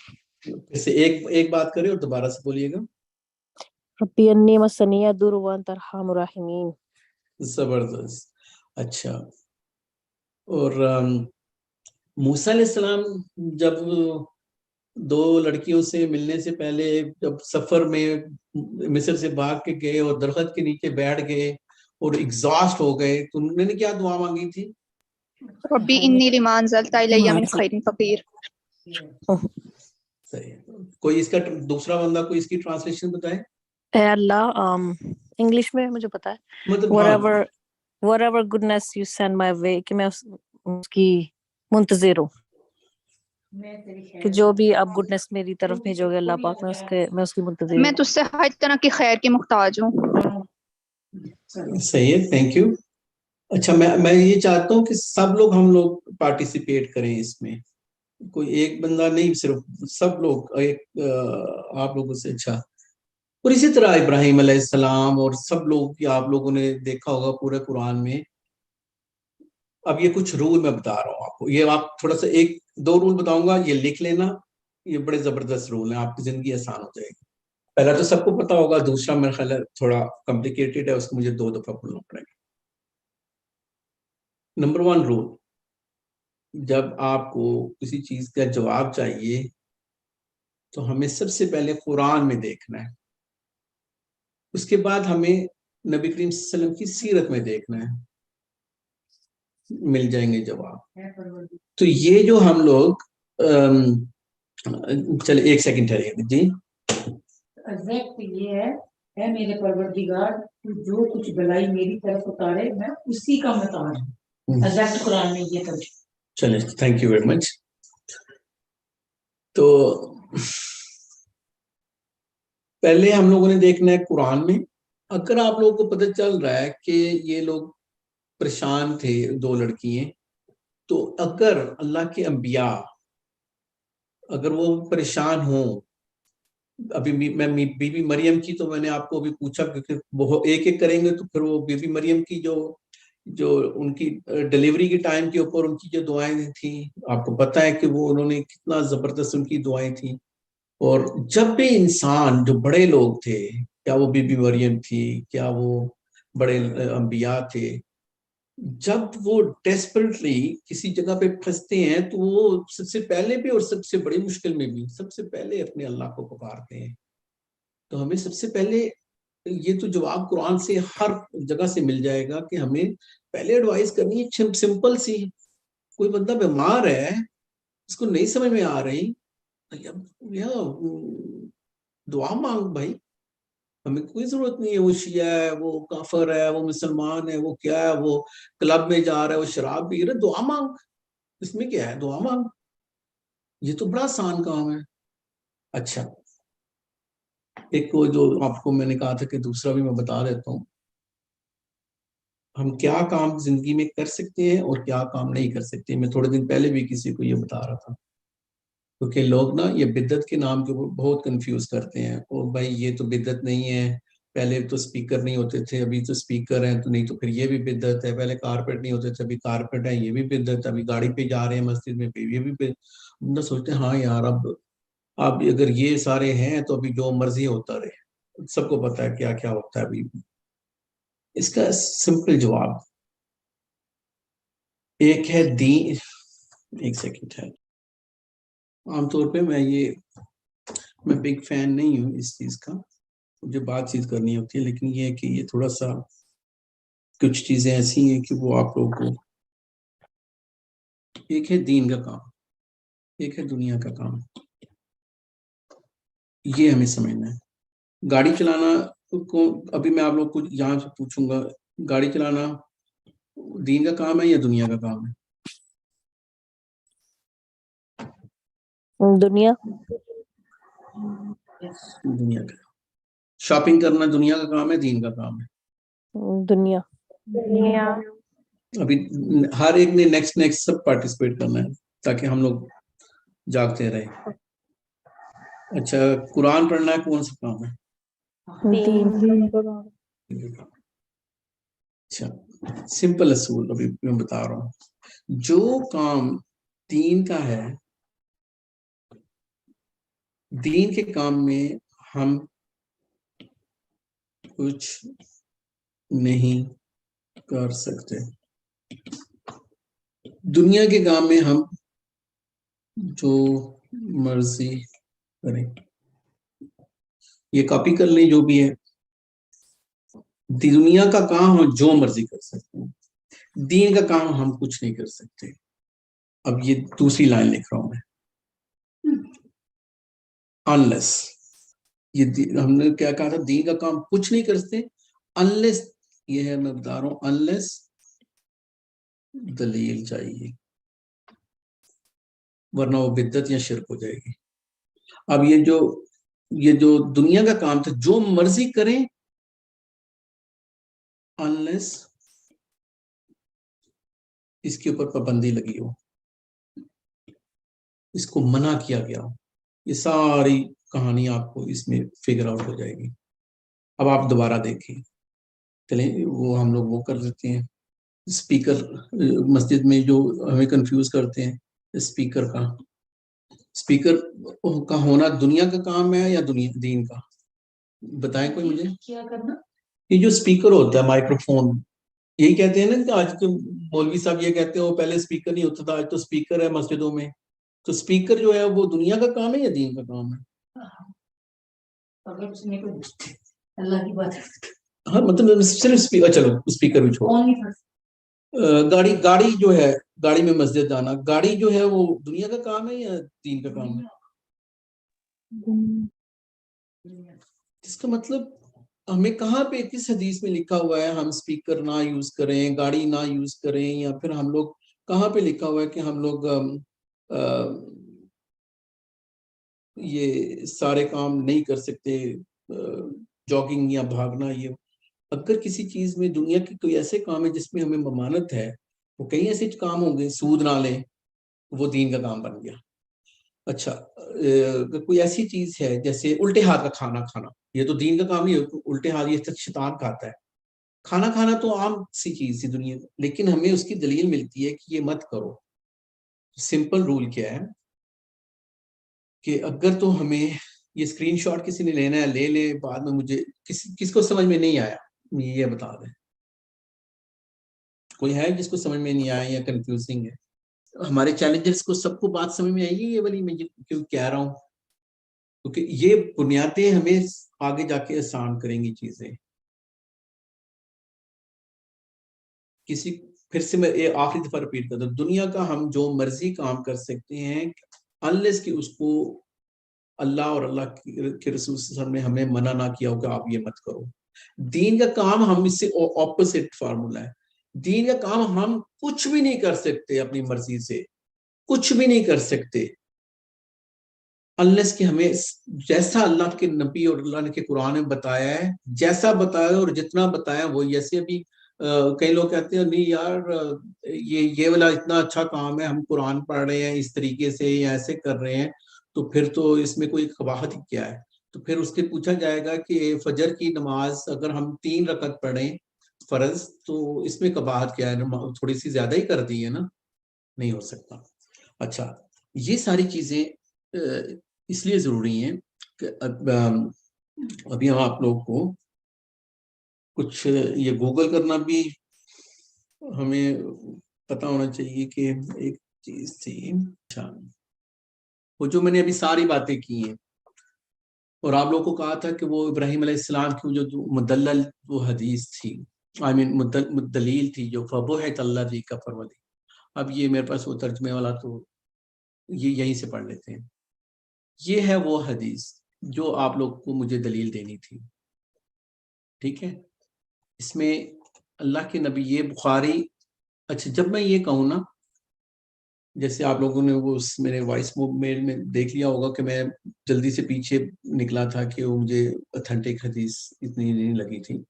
پھر سے ایک بات کریں اور دوبارہ سے بولیے گا. ربی انی مسنی الضر وانت ارحم الراحمین. زبردست. اچھا, اور موسیٰ علیہ السلام جب دو لڑکیوں سے ملنے سے پہلے جب سفر میں مصر سے بھاگ کے گئے اور درخت کے نیچے بیٹھ گئے اور ایگزاسٹ ہو گئے, تو انہوں نے کیا دعا مانگی تھی؟ ربی انی لما انزلت الی من خیر فقیر. صحیح. کوئی اس کا دوسرا بندہ کوئی اس کی ٹرانسلیشن بتائے. اے اللہ انگلش میں مجھے پتا ہے مطلب whatever goodness you send my way, کہ میں اس کی منتظر ہوں کہ جو بھی آپ گڈنس میری طرف بھیجو گے اللہ پاک, میں اس کی منتظر میں ہوں. تجھ سے ہر طرح کی خیر کی محتاج ہوں. صحیح ہے, تھینک یو. اچھا, میں یہ چاہتا ہوں کہ سب لوگ ہم لوگ پارٹیسپیٹ کریں اس میں, کوئی ایک بندہ نہیں, صرف سب لوگ آپ لوگوں سے. اچھا, اور اسی طرح ابراہیم علیہ السلام اور سب لوگ کی آپ لوگوں نے دیکھا ہوگا پورے قرآن میں. اب یہ کچھ رول میں بتا رہا ہوں آپ کو, یہ آپ تھوڑا سا ایک دو رول بتاؤں گا, یہ لکھ لینا, یہ بڑے زبردست رول ہیں, آپ کی زندگی آسان ہو جائے گی. پہلا تو سب کو پتا ہوگا, دوسرا میرا خیال ہے تھوڑا کمپلیکیٹڈ ہے, اس کو مجھے 2 دفعہ پڑھنا پڑے گا. نمبر 1 رول, جب آپ کو کسی چیز کا جواب چاہیے تو ہمیں سب سے پہلے قرآن میں دیکھنا ہے, اس کے بعد ہمیں نبی کریم صلی اللہ علیہ وسلم کی سیرت میں دیکھنا ہے, مل جائیں گے جواب. تو یہ جو ہم لوگ چلے ایک سیکنڈ ٹھہریے جی. ایگزیکٹ یہ ہے, اے میرے پروردگار تو جو کچھ بلائی میری طرف اتارے میں اسی کا محتاج ہوں. ایگزیکٹ قرآن میں یہ ترجمہ. چلے, تھینک یو ویری مچ. تو پہلے ہم لوگوں نے دیکھنا ہے قرآن میں. اگر آپ لوگوں کو پتہ چل رہا ہے کہ یہ لوگ پریشان تھے, 2 لڑکیاں, تو اگر اللہ کے انبیاء اگر وہ پریشان ہوں, ابھی میں بی بی مریم کی تو میں نے آپ کو ابھی پوچھا, کیونکہ وہ ایک ایک کریں گے تو پھر وہ بی بی مریم کی جو ان کی ڈیلیوری کے ٹائم کے اوپر ان کی جو دعائیں تھیں, آپ کو پتہ ہے کہ وہ انہوں نے کتنا زبردست ان کی دعائیں تھیں. اور جب بھی انسان جو بڑے لوگ تھے, کیا وہ بی بی مریم تھی, کیا وہ بڑے انبیاء تھے, جب وہ ڈیسپریٹلی کسی جگہ پہ پھنستے ہیں تو وہ سب سے پہلے بھی اور سب سے بڑی مشکل میں بھی سب سے پہلے اپنے اللہ کو پکارتے ہیں. تو ہمیں سب سے پہلے یہ تو جواب قرآن سے ہر جگہ سے مل جائے گا کہ ہمیں پہلے ایڈوائز کرنی ہے سمپل سی. کوئی بندہ بیمار ہے, اس کو نہیں سمجھ میں آ رہی, دعا مانگ بھائی, ہمیں کوئی ضرورت نہیں ہے وہ شیعہ ہے, وہ کافر ہے, وہ مسلمان ہے, وہ کیا ہے, وہ کلب میں جا رہا ہے, وہ شراب پی رہا ہے, دعا مانگ, اس میں کیا ہے, دعا مانگ, یہ تو بڑا آسان کام ہے. اچھا, ایک وہ جو آپ کو میں نے کہا تھا کہ دوسرا بھی میں بتا دیتا ہوں, ہم کیا کام زندگی میں کر سکتے ہیں اور کیا کام نہیں کر سکتے. میں تھوڑے دن پہلے بھی کسی کو یہ بتا رہا تھا, کیونکہ لوگ نا یہ بدعت کے نام کے بہت کنفیوز کرتے ہیں. او بھائی یہ تو بدعت نہیں ہے, پہلے تو سپیکر نہیں ہوتے تھے, ابھی تو سپیکر ہیں, تو نہیں تو پھر یہ بھی بدعت ہے. پہلے کارپیٹ نہیں ہوتے تھے, ابھی کارپیٹ ہے, یہ بھی بدعت ہے. ابھی گاڑی پہ جا رہے ہیں مسجد میں, یہ بھی بدعت. ہم تو سوچتے ہیں ہاں یار اب اگر یہ سارے ہیں تو ابھی جو مرضی ہوتا رہے. سب کو پتا ہے کیا کیا ہوتا ہے ابھی. اس کا سمپل جواب ایک ہے دین. ایک سیکنڈ ہے, عام طور پہ میں بگ فین نہیں ہوں اس چیز کا, مجھے بات چیت کرنی ہوتی ہے, لیکن یہ ہے کہ یہ تھوڑا سا کچھ چیزیں ایسی ہیں کہ وہ آپ لوگوں کو, ایک ہے دین کا کام, ایک ہے دنیا کا کام, یہ ہمیں سمجھنا ہے. گاڑی چلانا کو ابھی میں آپ لوگ کو یہاں سے پوچھوں گا, گاڑی چلانا دین کا کام ہے یا دنیا کا کام ہے؟ دنیا. دنیا کا. شاپنگ کرنا دنیا کا کام ہے دین کا کام ہے؟ دنیا. ابھی ہر ایک نے نیکسٹ سب پارٹیسپیٹ کرنا ہے تاکہ ہم لوگ جاگتے رہے. اچھا, قرآن پڑھنا ہے کون سا کام ہے؟ دین. اچھا, سمپل اصول ابھی میں بتا رہا ہوں. جو کام دین کا ہے, دین کے کام میں ہم کچھ نہیں کر سکتے. دنیا کے کام میں ہم جو مرضی کریں. یہ کاپی کر لیں جو بھی ہے. دنیا کا کام ہم جو مرضی کر سکتے ہیں, دین کا کام ہم کچھ نہیں کر سکتے. اب یہ دوسری لائن لکھ رہا ہوں میں, unless, یہ ہم نے کیا کہا تھا, دین کا کام کچھ نہیں کر سکتے unless, یہ ہے میں بتا رہا ہوں, unless دلیل چاہیے, ورنہ وہ بدعت یا شرک ہو جائے گی. اب یہ جو دنیا کا کام تھا جو مرضی کریں unless اس کے اوپر پابندی لگی ہو, اس کو منع کیا گیا ہو, یہ ساری کہانی آپ کو اس میں فگر آؤٹ ہو جائے گی. اب آپ دوبارہ دیکھیں, چلیں وہ ہم لوگ وہ کر دیتے ہیں. اسپیکر مسجد میں جو ہمیں کنفیوز کرتے ہیں, اسپیکر کا ہونا دنیا کا کام ہے یا دین کا؟ بتائیں کوئی مجھے. کیا کرنا؟ یہ جو اسپیکر ہوتا ہے مائکرو فون, یہی کہتے ہیں نا کہ آج کے مولوی صاحب یہ کہتے ہیں وہ پہلے اسپیکر نہیں ہوتا تھا, آج تو اسپیکر ہے مسجدوں میں. تو اسپیکر جو ہے وہ دنیا کا کام ہے یا دین کا کام ہے؟ اگر اس نے کوئی اللہ کی بات, ہاں مطلب صرف اسپیکر, چلو اسپیکر بھی چھوڑو. گاڑی جو ہے, گاڑی میں مسجد جانا, گاڑی جو ہے وہ دنیا کا کام ہے یا دین کا کام ہے؟ اس کا مطلب ہمیں کہاں پہ کس حدیث میں لکھا ہوا ہے ہم اسپیکر نہ یوز کریں, گاڑی نہ یوز کریں, یا پھر ہم لوگ کہاں پہ لکھا ہوا ہے کہ ہم لوگ یہ سارے کام نہیں کر سکتے, جاگنگ یا بھاگنا. یہ اگر کسی چیز میں دنیا کی کوئی ایسے کام ہے جس میں ہمیں ممانت ہے, وہ کئی ایسے کام ہوں گے, سود نہ لیں, وہ دین کا کام بن گیا. اچھا, کوئی ایسی چیز ہے جیسے الٹے ہاتھ کا کھانا کھانا, یہ تو دین کا کام ہی ہے. الٹے ہاتھ یہ شیطان کھاتا ہے. کھانا کھانا تو عام سی چیز ہے دنیا میں, لیکن ہمیں اس کی دلیل ملتی ہے کہ یہ مت کرو. سمپل رول کیا ہے کہ اگر تو ہمیں یہ اسکرین شاٹ کسی نے لینا ہے لے لے, بعد میں مجھے کس کو سمجھ میں نہیں آیا یہ بتا دیں. کوئی ہے جس کو سمجھ میں نہیں آیا یا کنفیوزنگ ہے؟ ہمارے چیلنجرز کو سب کو بات سمجھ میں آئی ہے یہ والی, میں کیوں کہہ رہا ہوں کیونکہ یہ بنیادیں ہمیں آگے جا کے آسان کریں گی چیزیں. پھر سے میں آخری دفعہ ریپیٹ کرتا ہوں, دنیا کا ہم جو مرضی کام کر سکتے ہیں انلیس کہ اس کو اللہ اور اللہ کے رسول صلی اللہ علیہ وسلم نے ہمیں منع نہ کیا ہوگا آپ یہ مت کرو. دین کا کام ہم اس سے اپوزٹ فارمولا ہے. دین کا کام ہم کچھ بھی نہیں کر سکتے اپنی مرضی سے, کچھ بھی نہیں کر سکتے انلیس کہ ہمیں جیسا اللہ کے نبی اور اللہ نے کے قرآن میں بتایا ہے, جیسا بتایا اور جتنا بتایا وہ. جیسے ابھی کئی لوگ کہتے ہیں نہیں یار یہ والا اتنا اچھا کام ہے, ہم قرآن پڑھ رہے ہیں اس طریقے سے یا ایسے کر رہے ہیں, تو پھر تو اس میں کوئی قباحت کیا ہے. تو پھر اس کے پوچھا جائے گا کہ فجر کی نماز اگر ہم 3 رکعت پڑھیں فرض, تو اس میں قباحت کیا ہے, تھوڑی سی زیادہ ہی کر دی ہے نا, نہیں ہو سکتا. اچھا, یہ ساری چیزیں اس لیے ضروری ہیں کہ ابھی ہم آپ لوگ کو کچھ یہ گوگل کرنا بھی ہمیں پتا ہونا چاہیے کہ ایک چیز تھی. اچھا, وہ جو میں نے ابھی ساری باتیں کی ہیں اور آپ لوگوں کو کہا تھا کہ وہ ابراہیم علیہ السلام کی جو مدلل وہ حدیث تھی, مدلیل تھی جو فبہت الذی کفر والی. اب یہ میرے پاس وہ ترجمے والا تو یہ یہیں سے پڑھ لیتے ہیں. یہ ہے وہ حدیث جو آپ لوگ کو مجھے دلیل دینی تھی, ٹھیک ہے. اس میں اللہ کے نبی یہ بخاری. اچھا, جب میں یہ کہوں نا, جیسے آپ لوگوں نے وہ میرے وائس میل میں دیکھ لیا ہوگا کہ میں جلدی سے پیچھے نکلا تھا کہ وہ مجھے اتھینٹک حدیث اتنی نہیں لگی تھی.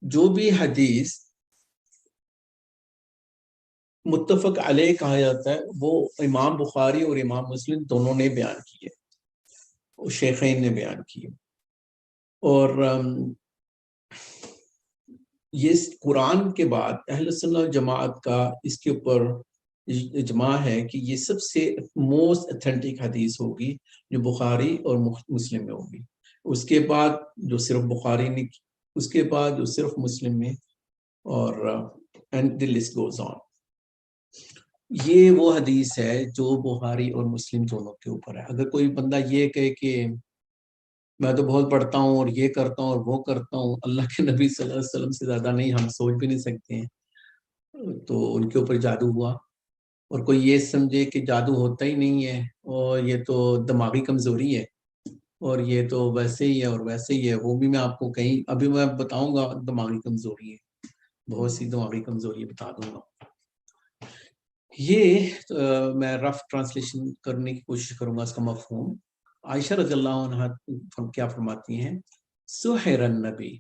جو بھی حدیث متفق علیہ کہا جاتا ہے وہ امام بخاری اور امام مسلم دونوں نے بیان کیے, شیخین نے بیان کیے. اور یہ قرآن کے بعد اہل سنت والجماعت کا اس کے اوپر اجماع ہے کہ یہ سب سے موسٹ اتھینٹک حدیث ہوگی جو بخاری اور مسلم میں ہوگی. اس کے بعد جو صرف بخاری نے, اس کے بعد جو صرف مسلم میں, اور and the list goes on. یہ وہ حدیث ہے جو بخاری اور مسلم دونوں کے اوپر ہے. اگر کوئی بندہ یہ کہے کہ میں تو بہت پڑھتا ہوں اور یہ کرتا ہوں اور وہ کرتا ہوں, اللہ کے نبی صلی اللہ علیہ وسلم سے زیادہ نہیں, ہم سوچ بھی نہیں سکتے ہیں, تو ان کے اوپر جادو ہوا. اور کوئی یہ سمجھے کہ جادو ہوتا ہی نہیں ہے اور یہ تو دماغی کمزوری ہے اور یہ تو ویسے ہی ہے اور ویسے ہی ہے, وہ بھی میں آپ کو کہیں ابھی میں بتاؤں گا دماغی کمزوری ہے, بہت سی دماغی کمزوری بتا دوں گا. یہ میں رف ٹرانسلیشن کرنے کی کوشش کروں گا اس کا مفہوم. عائشہ رضی اللہ عنہ کیا فرماتی ہیں, سحر النبی,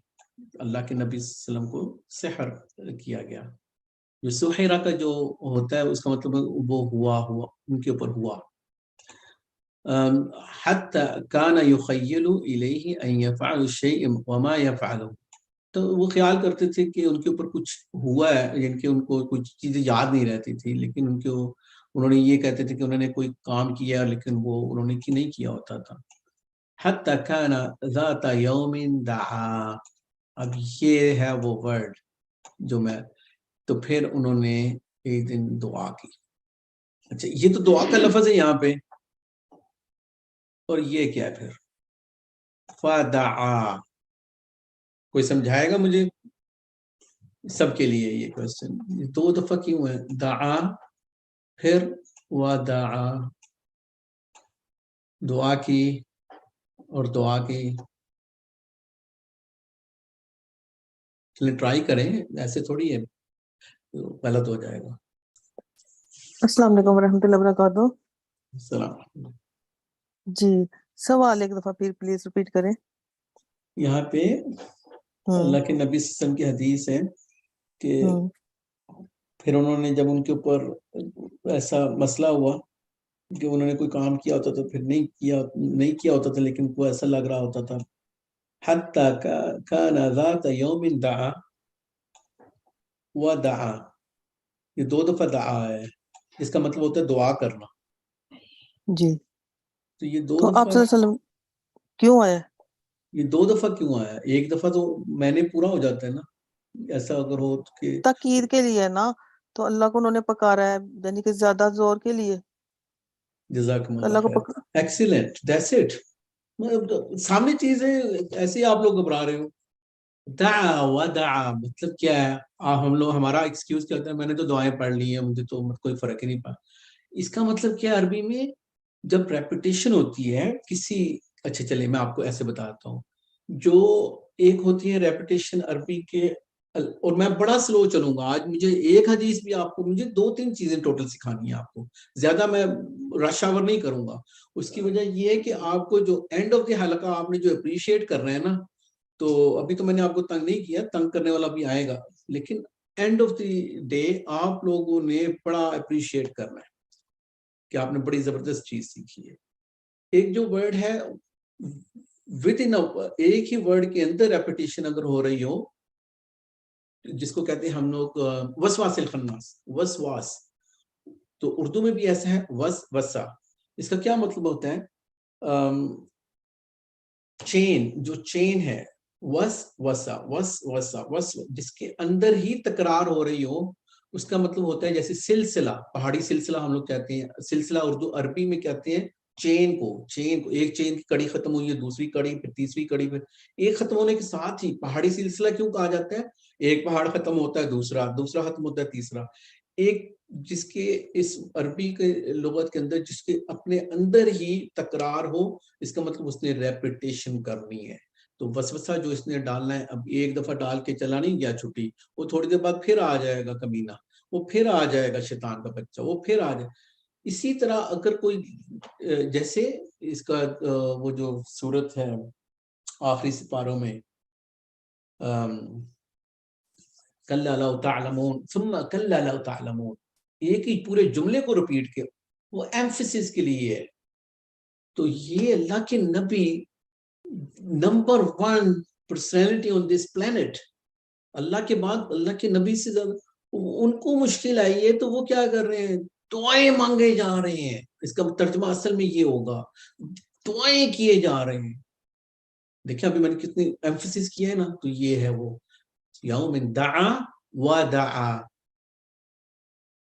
اللہ کے نبی صلی اللہ علیہ وسلم کو سحر کیا گیا. جو سحرہ کا جو ہوتا ہے اس کا مطلب وہ ہوا ان کے اوپر ہوا. حتی کان یخیل الیہ ان یفعل الشیء وما یفعلہ, تو وہ خیال کرتے تھے کہ ان کے اوپر کچھ ہوا ہے, یعنی کہ ان کو کچھ چیزیں یاد نہیں رہتی تھی, لیکن انہوں نے یہ کہتے تھے کہ انہوں نے کوئی کام کیا لیکن وہ انہوں نے نہیں کیا ہوتا تھا. حتی کان ذات یوم دعا, اب یہ ہے وہ ورڈ جو میں, تو پھر انہوں نے ایک دن دعا کی. اچھا, یہ تو دعا کا لفظ ہے یہاں پہ, اور یہ کیا ہے پھر فدعا. کوئی سمجھائے گا مجھے؟ سب کے لیے یہ کوشچن, 2 دفعہ کیوں ہے دعا پھر ودعا, دعا کی اور دعا کی. چلیں ٹرائی کریں, ایسے تھوڑی ہے غلط ہو جائے گا. السلام علیکم ورحمۃ اللہ وبرکاتہ. السلام. جی, سوال ایک دفعہ پھر پلیز ریپیٹ کریں. یہاں پہ اللہ کے نبی صلی اللہ علیہ وسلم کی حدیث ہے کہ پھر انہوں نے جب ان کے اوپر ایسا مسئلہ ہوا کہ انہوں نے کوئی کام کیا ہوتا تھا پھر نہیں کیا ہوتا تھا, لیکن کو ایسا لگ رہا ہوتا تھا. حتی کان ذات یوم دعا ودعا, یہ 2 دفعہ دعا ہے, اس کا مطلب ہوتا ہے دعا کرنا. جی, تو یہ 2 تو دفعہ آپ صلی اللہ علیہ وسلم کیوں آیا؟ یہ 2 دفعہ کیوں آیا؟ ایک دفعہ تو میں نے پورا ہو جاتا ہے نا, ایسا اگر ہو کہ تاکید کے لیے نا, تو اللہ کو انہوں نے پکارا ہے, یعنی کہ زیادہ زور کے لیے جزاکم اللہ اللہ کو خیر. Excellent, that's it. سامنے چیزیں ایسے آپ لوگ گھبرا رہے ہو. دعا ودعا مطلب کیا ہے؟ ہم لوگ ہمارا ایکسکیوز کیا ہوتا ہے، میں نے تو دعائیں پڑھ لی ہیں، مجھے تو کوئی فرق ہی نہیں پڑا. اس کا مطلب کیا عربی میں جب ریپیٹیشن ہوتی ہے کسی، اچھا چلے میں آپ کو ایسے بتاتا ہوں. جو ایک ہوتی ہے ریپیٹیشن عربی کے، اور میں بڑا سلو چلوں گا آج، مجھے ایک حدیث بھی آپ کو، مجھے 2-3 چیزیں ٹوٹل سکھانی ہے آپ کو، زیادہ میں رش آور نہیں کروں گا. اس کی وجہ یہ ہے کہ آپ کو جو اینڈ آف دی حلقہ آپ نے جو اپریشیٹ کر رہے ہیں نا، تو ابھی تو میں نے آپ کو تنگ نہیں کیا، تنگ کرنے والا بھی آئے گا، لیکن اینڈ آف دی ڈے آپ لوگوں نے بڑا اپریشیٹ کرنا ہے کہ آپ نے بڑی زبردست چیز سیکھی ہے. ایک جو ورڈ ہے ود ان ایک ہی ورڈ کے اندر ریپیٹیشن اگر ہو رہی ہو، جس کو کہتے ہیں ہم لوگ وسواس الخناس، وسواس، تو اردو میں بھی ایسا ہے وسوسہ. اس کا کیا مطلب ہوتا ہے؟ چین، جو چین ہے وس جس کے اندر ہی تکرار ہو رہی ہو، اس کا مطلب ہوتا ہے جیسے سلسلہ، پہاڑی سلسلہ ہم لوگ کہتے ہیں، سلسلہ اردو عربی میں کہتے ہیں چین کو. ایک چین کی کڑی ختم ہوئی ہے، دوسری کڑی، پھر تیسری کڑی، پھر ایک ختم ہونے کے ساتھ ہی پہاڑی سلسلہ کیوں کہا جاتا ہے؟ ایک پہاڑ ختم ہوتا ہے، دوسرا ختم ہوتا ہے، تیسرا. ایک جس کے اس عربی کے لغت کے اندر جس کے اپنے اندر ہی تکرار ہو، اس کا مطلب اس نے ریپیٹیشن کرنی ہے. تو وسوسہ جو اس نے ڈالنا ہے، اب ایک دفعہ ڈال کے چلا نہیں گیا چھٹی، وہ تھوڑی دیر بعد پھر آ جائے گا کمینہ، وہ پھر آ جائے گا شیطان کا بچہ، وہ پھر آ جائے. اسی طرح اگر کوئی جیسے اس کا وہ جو صورت ہے آخری سپاروں میں، کلا لو تعلمون ثم کلا لو تعلمون، ایک ہی پورے جملے کو رپیٹ کے، وہ ایمفیسس کے لیے ہے. تو یہ اللہ کے نبی number 1 personality on this planet, اللہ کے بعد اللہ کے نبی سے زیادہ ان کو مشکل آئی ہے، تو وہ کیا کر رہے ہیں؟ دعائیں مانگے جا رہے ہیں. اس کا ترجمہ اصل میں یہ ہوگا، دعائیں کیے جا رہے ہیں. دیکھیں ابھی میں نے کتنی ایمفیسس کیا ہے نا، تو یہ ہے وہ یوم دعا ودعا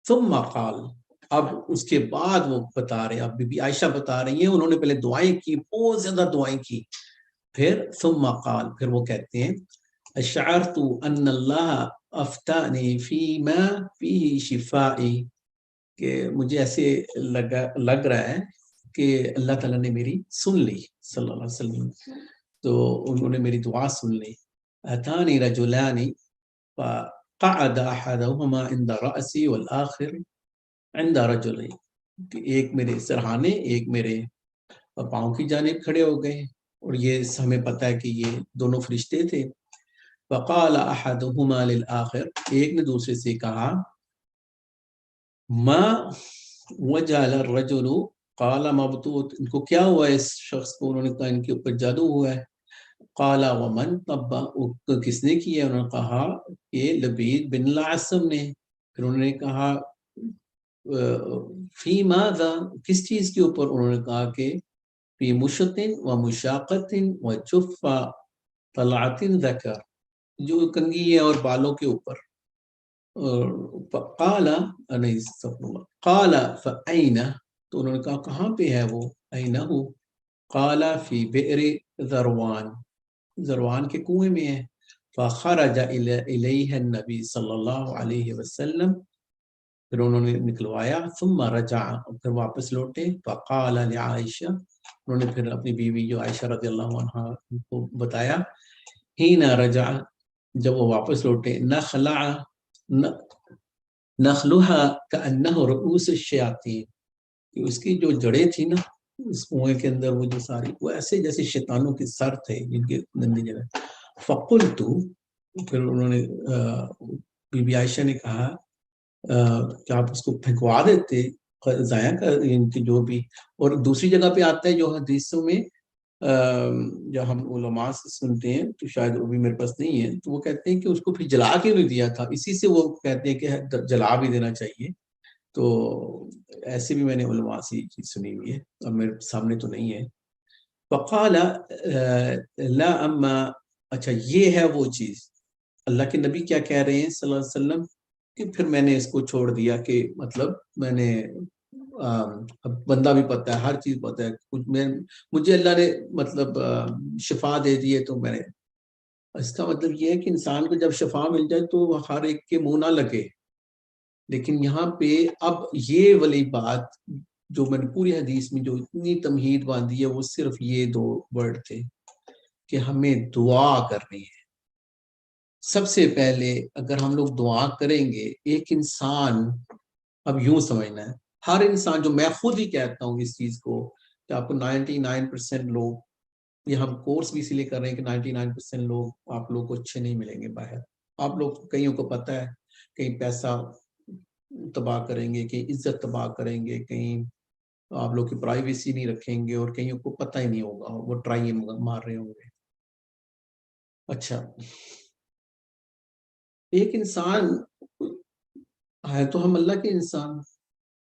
ثم قال. اب اس کے بعد وہ بتا رہے ہیں، اب بی بی عائشہ بتا رہی ہیں، انہوں نے پہلے دعائیں کی، بہت زیادہ دعائیں کی، پھر ثم قال، پھر وہ کہتے ہیں اشعرت ان اللہ افتانی فیما فیہ شفائی، کہ مجھے ایسے لگ رہا ہے کہ اللہ تعالیٰ نے میری سن لی، صلی اللہ علیہ وسلم، تو انہوں نے میری دعا سن لی. اتانی رجلانی فقعد احدهما عند رأسی والآخر عند رجلی، کہ ایک میرے سرہانے، ایک میرے پاؤں کی جانب کھڑے ہو گئے، اور یہ ہمیں پتہ ہے کہ یہ دونوں فرشتے تھے. فقال احدهما للآخر، ایک نے دوسرے سے کہا ما وجعل الرجل قال مبتوت، ان کو کیا ہوا ہے اس شخص کو؟ انہوں نے کہا ان کے اوپر جادو ہوا ہے. قال ومن طب، کس نے کیا؟ انہوں نے کہا کہ لبید بن العاصم نے. پھر انہوں نے کہا فی ماذا، کس چیز کے اوپر؟ انہوں نے کہا کہ فی مشط و مشاقت و جف طلعت ذکر، جو کنگھی ہے اور بالوں کے اوپر. قال قال فأین، تو انہوں نے کہا کہاں پہ ہے وہ؟ اینہ قال فی بئر ذروان، ذروان کے کنویں میں ہے. فخرج الیہ النبی صلی اللہ علیہ وسلم، پھر انہوں نے نکلوایا. ثم رجع، پھر واپس لوٹے. فقال لعائشہ، انہوں نے پھر اپنی بیوی جو عائشہ رضی اللہ عنہا کو بتایا. حین رجع، جب وہ واپس لوٹے، نخلها کأنہ رؤوس الشیاطین، کہ اس کی جو جڑیں تھی نا اس کنویں کے اندر، وہ جو ساری، وہ ایسے جیسے شیطانوں کے سر تھے جن کے گندی جگہ. فقلت، پھر انہوں نے بی بی عائشہ نے کہا کہ آپ اس کو پھینکوا دیتے، ضائع کر ان کی جو بھی. اور دوسری جگہ پہ آتا ہے جو حدیثوں میں جو ہم علماء سے سنتے ہیں، تو شاید وہ بھی میرے پاس نہیں ہے، تو وہ کہتے ہیں کہ اس کو پھر جلا کے بھی دیا تھا، اسی سے وہ کہتے ہیں کہ جلا بھی دینا چاہیے. تو ایسے بھی میں نے علماء سے یہ چیز سنی ہوئی ہے، اب میرے سامنے تو نہیں ہے. فقال لا اما، اچھا یہ ہے وہ چیز. اللہ کے نبی کیا کہہ رہے ہیں صلی اللہ علیہ وسلم کہ پھر میں نے اس کو چھوڑ دیا، کہ مطلب میں نے اب بندہ بھی پتہ ہے، ہر چیز پتہ ہے، مجھے اللہ نے مطلب شفا دے دی ہے، تو میں نے، اس کا مطلب یہ ہے کہ انسان کو جب شفا مل جائے تو ہر ایک کے منہ نہ لگے. لیکن یہاں پہ اب یہ والی بات جو میں نے پوری حدیث میں جو اتنی تمہید باندھی ہے، وہ صرف یہ 2 ورڈ تھے کہ ہمیں دعا کرنی ہے. سب سے پہلے اگر ہم لوگ دعا کریں گے، ایک انسان، اب یوں سمجھنا ہے، ہر انسان، جو میں خود ہی کہتا ہوں اس چیز کو، کہ آپ کو 99% لوگ، یہ ہم کورس بھی اسی لیے کر رہے ہیں کہ 99% لوگ آپ لوگ کو اچھے نہیں ملیں گے باہر. آپ لوگ کئیوں کو پتہ ہے، کہیں پیسہ تباہ کریں گے، کہیں عزت تباہ کریں گے، کہیں آپ لوگ کی پرائیویسی نہیں رکھیں گے، اور کئیوں کو پتہ ہی نہیں ہوگا، وہ ٹرائی مار رہے ہوں گے. اچھا، ایک انسان ہے تو ہم اللہ کے انسان،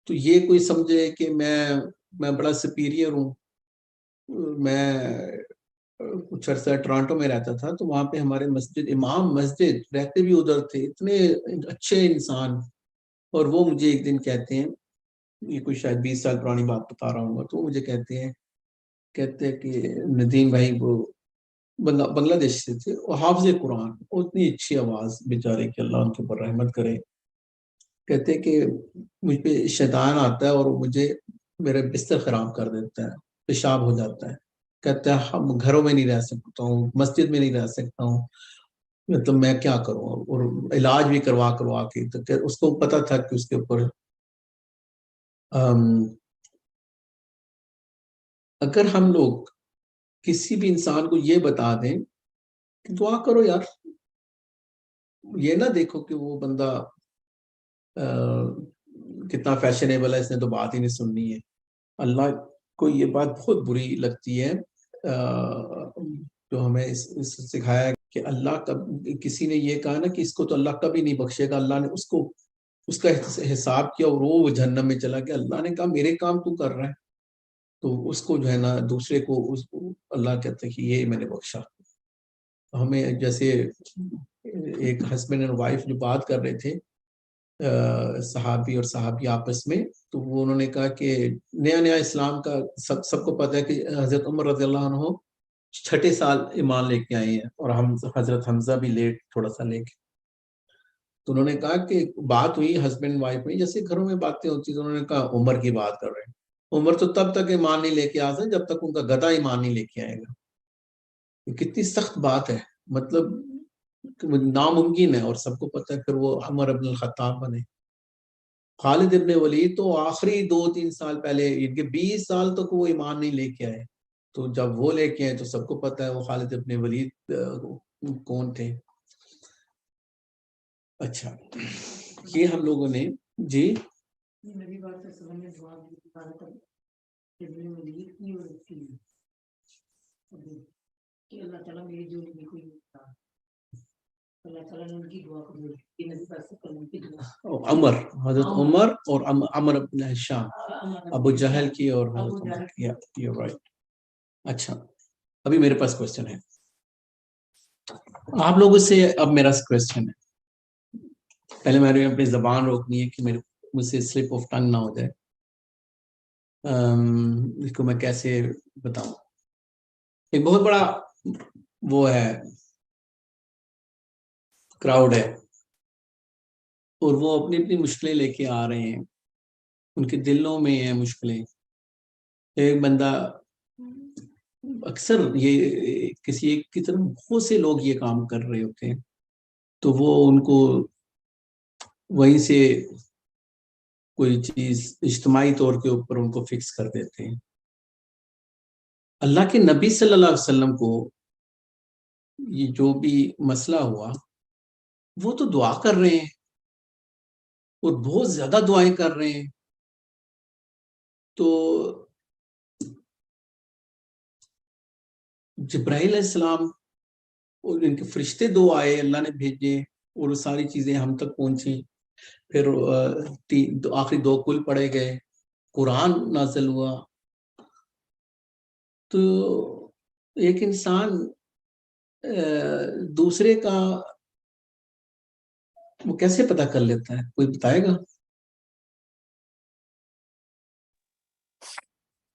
تو یہ کوئی سمجھے کہ میں بڑا سپیریئر ہوں. میں کچھ عرصہ ٹورانٹو میں رہتا تھا، تو وہاں پہ ہمارے امام مسجد رہتے بھی ادھر تھے، اتنے اچھے انسان، اور وہ مجھے ایک دن کہتے ہیں، یہ کوئی شاید 20 سال پرانی بات بتا رہا ہوں گا، تو مجھے کہتے ہیں کہ ندیم بھائی، وہ بنگلہ دیش سے تھے، وہ حافظ قرآن، اتنی اچھی آواز بیچارے، کہ اللہ ان کے اوپر رحمت کرے. کہتے ہیں کہ مجھ پہ شیطان آتا ہے اور مجھے میرے بستر خراب کر دیتا ہے، پیشاب ہو جاتا ہے. کہتے ہیں ہم گھروں میں نہیں رہ سکتا ہوں، مسجد میں نہیں رہ سکتا ہوں، مطلب میں کیا کروں، اور علاج بھی کروا کے. تو اس کو پتا تھا کہ اس کے اوپر اگر ہم لوگ کسی بھی انسان کو یہ بتا دیں کہ دعا کرو یار، یہ نہ دیکھو کہ وہ بندہ کتنا فیشنیبل ہے، اس نے تو بات ہی نہیں سننی ہے. اللہ کو یہ بات بہت بری لگتی ہے، جو ہمیں سکھایا کہ اللہ کسی نے یہ کہا نا کہ اس کو تو اللہ کبھی نہیں بخشے گا. اللہ نے اس کا حساب کیا اور وہ جہنم میں چلا گیا. اللہ نے کہا میرے کام تو کر رہا ہے، تو اس کو جو ہے نا، دوسرے کو اللہ کہتے ہیں کہ یہ میں نے بخشا. ہمیں جیسے ایک ہسبینڈ اینڈ وائف جو بات کر رہے تھے، صحابی اور صحابی آپس میں، تو وہ انہوں نے کہا کہ نیا اسلام کا سب کو پتہ ہے کہ حضرت عمر رضی اللہ عنہ 6 سال ایمان لے کے آئے ہیں، اور ہم حضرت حمزہ بھی لیٹ تھوڑا سا لے کے. تو انہوں نے کہا کہ بات ہوئی ہسبینڈ وائف میں، جیسے گھروں میں باتیں ہوتی، تو انہوں نے کہا عمر کی بات کر رہے ہیں. عمر تو تب تک ایمان نہیں لے کے آ سکتے جب تک ان کا گدھا ایمان نہیں لے کے آئے گا. کتنی سخت بات ہے، مطلب ناممکن ہے، اور سب کو پتہ ہے. پھر وہ عمر ابن الخطاب بنے. خالد ابن ولید تو آخری 2-3 سال پہلے، ان کے 20 سال تک وہ ایمان نہیں لے کے آئے. تو جب وہ لے کے آئے تو سب کو پتہ ہے وہ خالد ابن ولید کون تھے. اچھا، یہ ہم لوگوں نے جی نبی بات سے سلام نے جواب دیا کہ ابن ولید کی اور اس کی کہ اللہ تعالیٰ میری جو نہیں کوئی تھا، اللہ تعالیٰ نے ان کی دعا قبول کی. نبی بات سے کلم کی دعا، عمر، حضرت عمر اور عمر ابن ہشام، ابو جہل کی اور حضرت عمر کی. رائٹ. اچھا، ابھی میرے پاس کوشچن ہے آپ لوگوں سے. اب میرا کوشچن ہے، پہلے میں نے اپنی زبان روکنی ہے کہ مجھ سے سلپ آف ٹنگ نہ ہو جائے. اس کو میں کیسے بتاؤں. ایک بہت بڑا وہ ہے، کراؤڈ ہے، اور وہ اپنی اپنی مشکلیں لے کے آ رہے ہیں، ان کے دلوں میں ہیں مشکلیں. ایک بندہ، اکثر یہ کسی ایک کی طرف بہت سے لوگ یہ کام کر رہے ہوتے ہیں، تو وہ ان کو وہیں سے کوئی چیز اجتماعی طور کے اوپر ان کو فکس کر دیتے ہیں. اللہ کے نبی صلی اللہ علیہ وسلم کو یہ جو بھی مسئلہ ہوا، وہ تو دعا کر رہے ہیں اور بہت زیادہ دعائیں کر رہے ہیں. تو جبرائیل علیہ السلام اور ان کے فرشتے 2 آئے، اللہ نے بھیجے، اور وہ ساری چیزیں ہم تک پہنچی. پھر آخری 2 کل پڑھے گئے، قرآن نازل ہوا. تو ایک انسان دوسرے کا وہ کیسے پتہ کر لیتا ہے؟ کوئی بتائے گا؟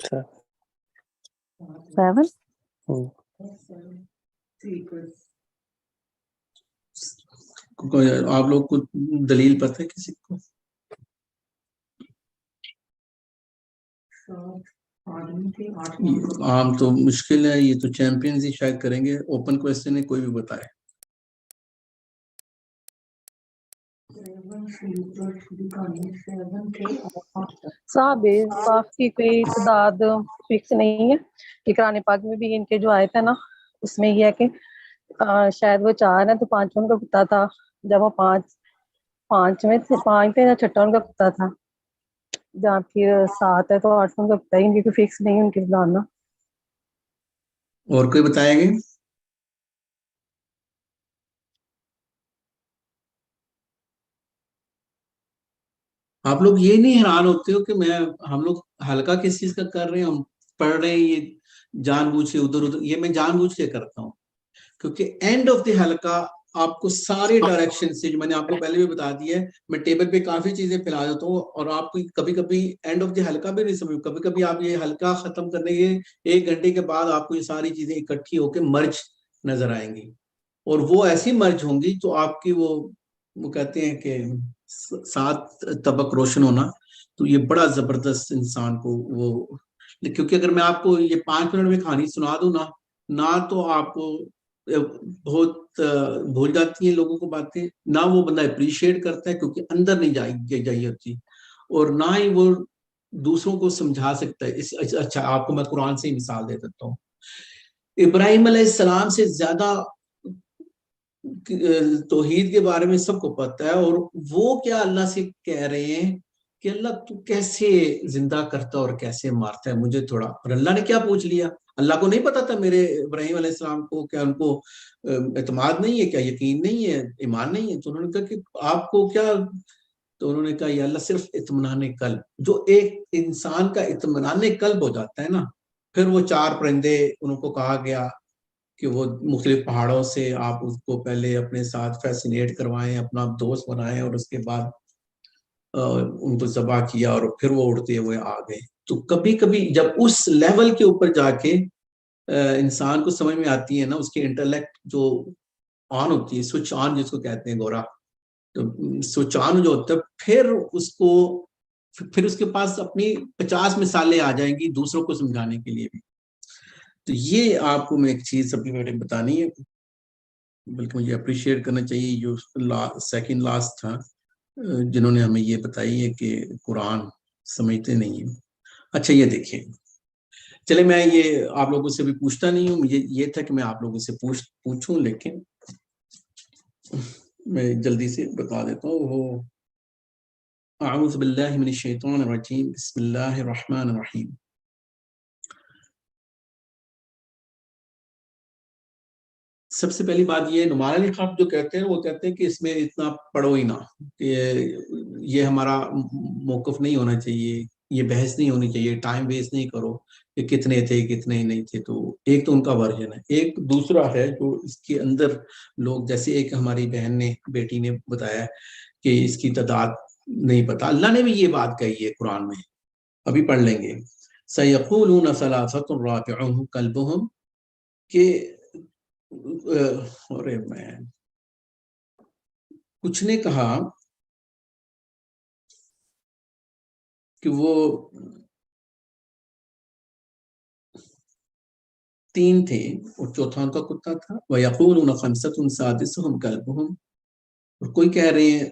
7। ٹھیک ہے. آپ لوگ کو دلیل پتہ ہے کسی کو؟ عام تو مشکل ہے، یہ تو چیمپئنز ہی شاید کریں گے. اوپن کویسچن ہے، کوئی بھی بتائے. صاحب صاف کی کوئی تعداد فکس نہیں ہے کہ قرآن پاک میں بھی ان کے جو آیت ہے نا اس میں یہ ہے کہ شاید وہ 4 ہے تو 5 کا کتا تھا، جب وہ 5 میں تھے 5 تھے یا 6 ان کا کتا تھا، جہاں پھر 7 ہے تو 8 کا کتا ہے. ان کی کوئی فکس نہیں ہے ان کی تعداد نا. اور کوئی بتائے گا؟ آپ لوگ یہ نہیں حیران ہوتے ہو کہ ہم لوگ ہلکا کس چیز کا کر رہے ہیں؟ ہم پڑھ رہے ہیں یہ جان بوجھ کے ادھر ادھر، یہ میں جان بوجھ کے کرتا ہوں کیونکہ اینڈ آف دی حلقہ آپ کو سارے ڈائریکشن سے، جو میں نے آپ کو پہلے بھی بتا دیا ہے، میں ٹیبل پہ کافی چیزیں پھیلا دیتا ہوں اور آپ کو کبھی کبھی اینڈ آف دی حلقہ بھی نہیں سمجھ، کبھی کبھی آپ یہ حلقہ ختم کرنے کے 1 گھنٹے کے بعد آپ کو یہ ساری چیزیں اکٹھی ہو کے مرج نظر آئیں گی، اور وہ ایسی مرج ہوں گی تو آپ کی وہ کہتے ہیں کہ 7 طبق روشن ہونا. تو یہ بڑا زبردست انسان کو وہ، کیونکہ اگر میں آپ کو یہ 5 منٹ میں کہانی سنا دوں نہ تو آپ کو بہت بھول جاتی ہیں لوگوں کو باتیں، نہ وہ بندہ اپریشیٹ کرتا ہے کیونکہ اندر نہیں جائی ہوتی، اور نہ ہی وہ دوسروں کو سمجھا سکتا ہے. اچھا آپ کو میں قرآن سے ہی مثال دے دیتا ہوں. ابراہیم علیہ السلام سے زیادہ توحید کے بارے میں سب کو پتہ ہے، اور وہ کیا اللہ سے کہہ رہے ہیں کہ اللہ تو کیسے زندہ کرتا اور کیسے مارتا ہے مجھے تھوڑا. اور اللہ نے کیا پوچھ لیا؟ اللہ کو نہیں پتا تھا میرے ابراہیم علیہ السلام کو، کیا ان کو اعتماد نہیں ہے، کیا یقین نہیں ہے، ایمان نہیں ہے؟ تو انہوں نے کہا کہ آپ کو کیا، تو انہوں نے کہا یا اللہ صرف اطمینان قلب. جو ایک انسان کا اطمینان قلب ہو جاتا ہے نا، پھر وہ 4 پرندے ان کو کہا گیا کہ وہ مختلف پہاڑوں سے آپ اس کو پہلے اپنے ساتھ فیسینیٹ کروائیں، اپنا دوست بنائیں، اور اس کے بعد ان کو ذبح کیا اور پھر وہ اڑتے ہوئے آ گئے. تو کبھی کبھی جب اس لیول کے اوپر جا کے انسان کو سمجھ میں آتی ہے نا، اس کے انٹلیکٹ جو آن ہوتی ہے، سوئچ آن جس کو کہتے ہیں گورا، تو سوئچ آن جو ہوتا ہے، پھر اس کے پاس اپنی 50 مثالیں آ جائیں گی دوسروں کو سمجھانے کے لیے بھی. تو یہ آپ کو میں ایک چیز سب کی بتانی ہے، بلکہ مجھے اپریشیٹ کرنا چاہیے جو سیکنڈ لاسٹ تھا جنہوں نے ہمیں یہ بتائی ہے کہ قرآن سمجھتے نہیں ہیں. اچھا یہ دیکھیں، چلے میں یہ آپ لوگوں سے بھی پوچھتا نہیں ہوں، مجھے یہ تھا کہ میں آپ لوگوں سے پوچھوں، لیکن میں جلدی سے بتا دیتا ہوں. اعوذ باللہ من الشیطان الرجیم، بسم اللہ الرحمن الرحیم. سب سے پہلی بات یہ نمایاں لحاظ جو کہتے ہیں وہ کہتے ہیں کہ اس میں اتنا پڑھو ہی نہ، کہ یہ ہمارا موقف نہیں ہونا چاہیے، یہ بحث نہیں ہونی چاہیے، ٹائم ویسٹ نہیں کرو کہ کتنے تھے کتنے نہیں تھے. تو ایک تو ان کا ورژن ہے. ایک دوسرا ہے جو اس کے اندر لوگ، جیسے ایک ہماری بہن نے، بیٹی نے بتایا کہ اس کی تعداد نہیں پتا. اللہ نے بھی یہ بات کہی ہے قرآن میں، ابھی پڑھ لیں گے. سَيَقُولُونَ ثَلَاثَةٌ رَابِعُهُمْ كَلْبُهُمْ، کہ میں کچھ نے کہا کہ وہ 3 تھے اور چوتھا ان کا کتا تھا. وَيَقُولُونَ خَمْسَةٌ سَادِسُهُمْ كَلْبُهُمْ، اور کوئی کہہ رہے ہیں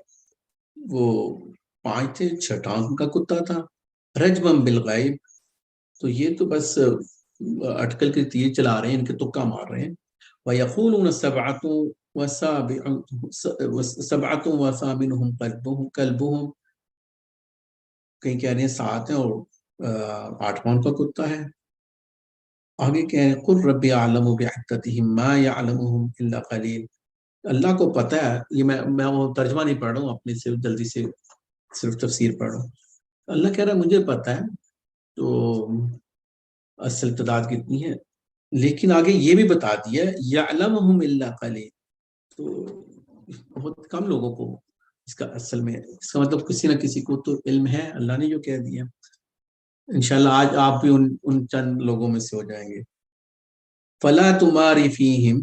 وہ 5 تھے، چھٹا ان کا کتا تھا. رَجْمًا بِالْغَيْبِ، تو یہ تو بس اٹکل کے تیر چلا رہے ہیں، ان کے تکا مار رہے ہیں. وَيَقُولُونَ سَبْعَةٌ وَثَامِنُهُمْ كَلْبُهُمْ، کہیں کہہ رہے ہیں 7 ہیں اور 8واں کا کتا ہے. آگے کہہ رہے ہیں قُلْ رَبِّ أَعْلَمُ بِعِدَّتِهِمْ مَا يَعْلَمُهُمْ إِلَّا قَلِيلٌ. اللہ کو پتہ ہے، یہ میں وہ ترجمہ نہیں پڑھ رہا ہوں، اپنے سے جلدی سے صرف تفسیر پڑھ رہا ہوں. اللہ کہہ رہا ہے مجھے پتہ ہے تو اصل تعداد کتنی ہے، لیکن آگے یہ بھی بتا دیا یعلمہم الا قلیل، تو بہت کم لوگوں کو اس کا اصل میں، اس کا مطلب کسی نہ کسی کو تو علم ہے، اللہ نے جو کہہ دیا. انشاءاللہ آج آپ بھی ان چند لوگوں میں سے ہو جائیں گے. فلا تماری فیہم،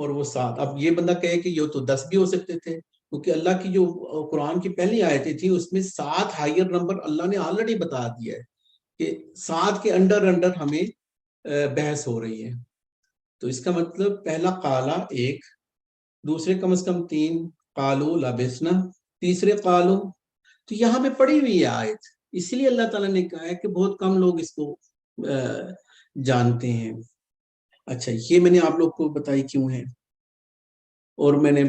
اور وہ 7. اب یہ بندہ کہے کہ یہ تو 10 بھی ہو سکتے تھے، کیونکہ اللہ کی جو قرآن کی پہلی آیتیں تھی اس میں 7 ہائر نمبر اللہ نے آلریڈی بتا دیا ہے کہ 7 کے انڈر ہمیں بحث ہو رہی ہے. تو اس کا مطلب پہلا قالا 1، دوسرے کم از کم 3 قالو لبسنا، تیسرے قالو. تو یہاں پہ پڑی ہوئی ہے آیت، اسی لیے اللہ تعالیٰ نے کہا ہے کہ بہت کم لوگ اس کو جانتے ہیں. اچھا یہ میں نے آپ لوگ کو بتائی کیوں ہے. اور میں نے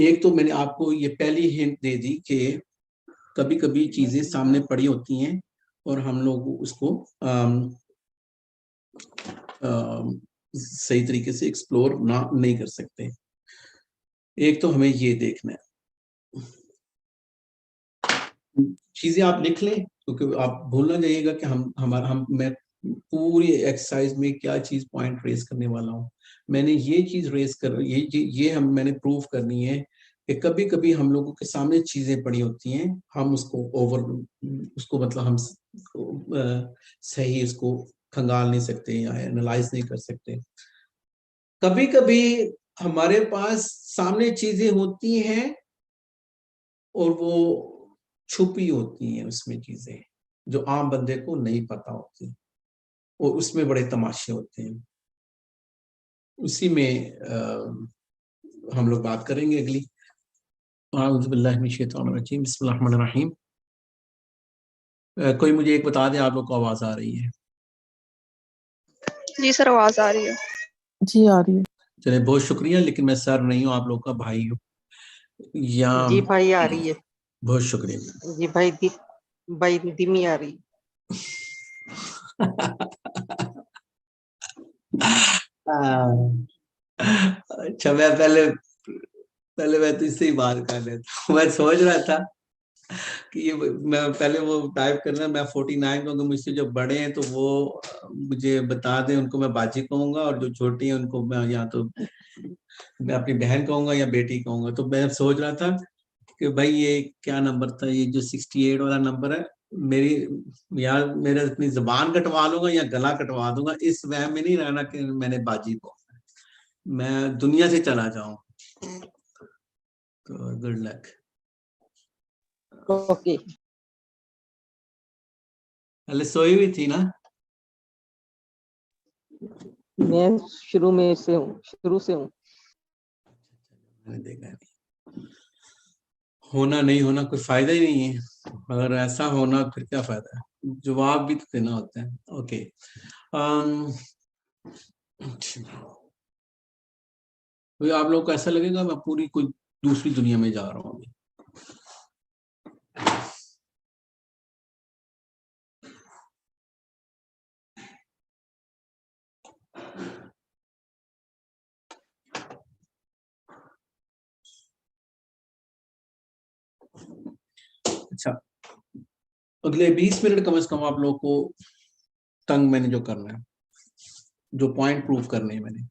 ایک تو میں نے آپ کو یہ پہلی ہنٹ دے دی کہ کبھی کبھی چیزیں سامنے پڑی ہوتی ہیں اور ہم لوگ اس کو صحیح طریقے سے ایکسپلور نہیں کر سکتے. ایک تو ہمیں یہ دیکھنا ہے، چیزیں آپ لکھ لیں کیونکہ آپ بھول نہ جائیے گا کہ میں پوری ایکسرسائز میں کیا چیز پوائنٹ ریز کرنے والا ہوں. میں نے یہ چیز ریز میں نے پروف کرنی ہے کہ کبھی کبھی ہم لوگوں کے سامنے چیزیں پڑی ہوتی ہیں، ہم اس کو مطلب ہم صحیح اس کو کھنگال نہیں سکتے یا انالائز نہیں کر سکتے. کبھی کبھی ہمارے پاس سامنے چیزیں ہوتی ہیں اور وہ چھپی ہوتی ہیں، اس میں چیزیں جو عام بندے کو نہیں پتا ہوتی، اور اس میں بڑے تماشے ہوتے ہیں. اسی میں ہم لوگ بات کریں گے اگلی. اعوذ باللہ من الشیطان الرجیم، بسم اللہ الرحمن الرحیم. کوئی مجھے ایک بتا دیں آپ لوگ کو آواز آ رہی ہے؟ جی سر آواز آ رہی ہے. جی آ رہی ہے. چلے بہت شکریہ، لیکن میں سر نہیں ہوں، آپ لوگ کا بھائی ہوں. یا جی بھائی آ رہی ہے. بہت شکریہ. جی بھائی دھیمی آ رہی. اچھا میں پہلے میں تو اس سے ہی بات کر لیتا ہوں. میں سوچ رہا تھا کہ یہ میں پہلے وہ ٹائپ کرنا، میں 49 کہوں گا، مجھ سے جو بڑے ہیں تو وہ مجھے بتا دیں، ان کو میں باجی کہوں گا، اور جو چھوٹی ہیں ان کو میں یا تو میں اپنی بہن کہوں گا یا بیٹی کہوں گا. تو میں سوچ رہا تھا کہ بھائی یہ کیا نمبر تھا، یہ جو 68 والا نمبر ہے، میرا اپنی زبان کٹوا لوں گا یا گلا کٹوا دوں گا. اس وہم میں نہیں رہنا کہ میں نے باجی کو، میں دنیا سے چلا جاؤں. تو گڈ لک. اوکے. پہلے سوئی ہوئی تھی نا؟ میں شروع سے ہوں. میں نے دیکھا نہیں. ہونا نہیں ہونا کوئی فائدہ ہی نہیں ہے، اگر ایسا ہونا پھر کیا فائدہ ہے، جواب بھی تو دینا ہوتا ہے. اوکے آپ لوگ کو ایسا لگے گا میں پوری کوئی دوسری دنیا میں جا رہا ہوں ابھی. اچھا اگلے 20 منٹ کم از کم آپ لوگ کو تنگ میں نے جو کرنا ہے، جو پوائنٹ پروف کرنے ہیں میں نے،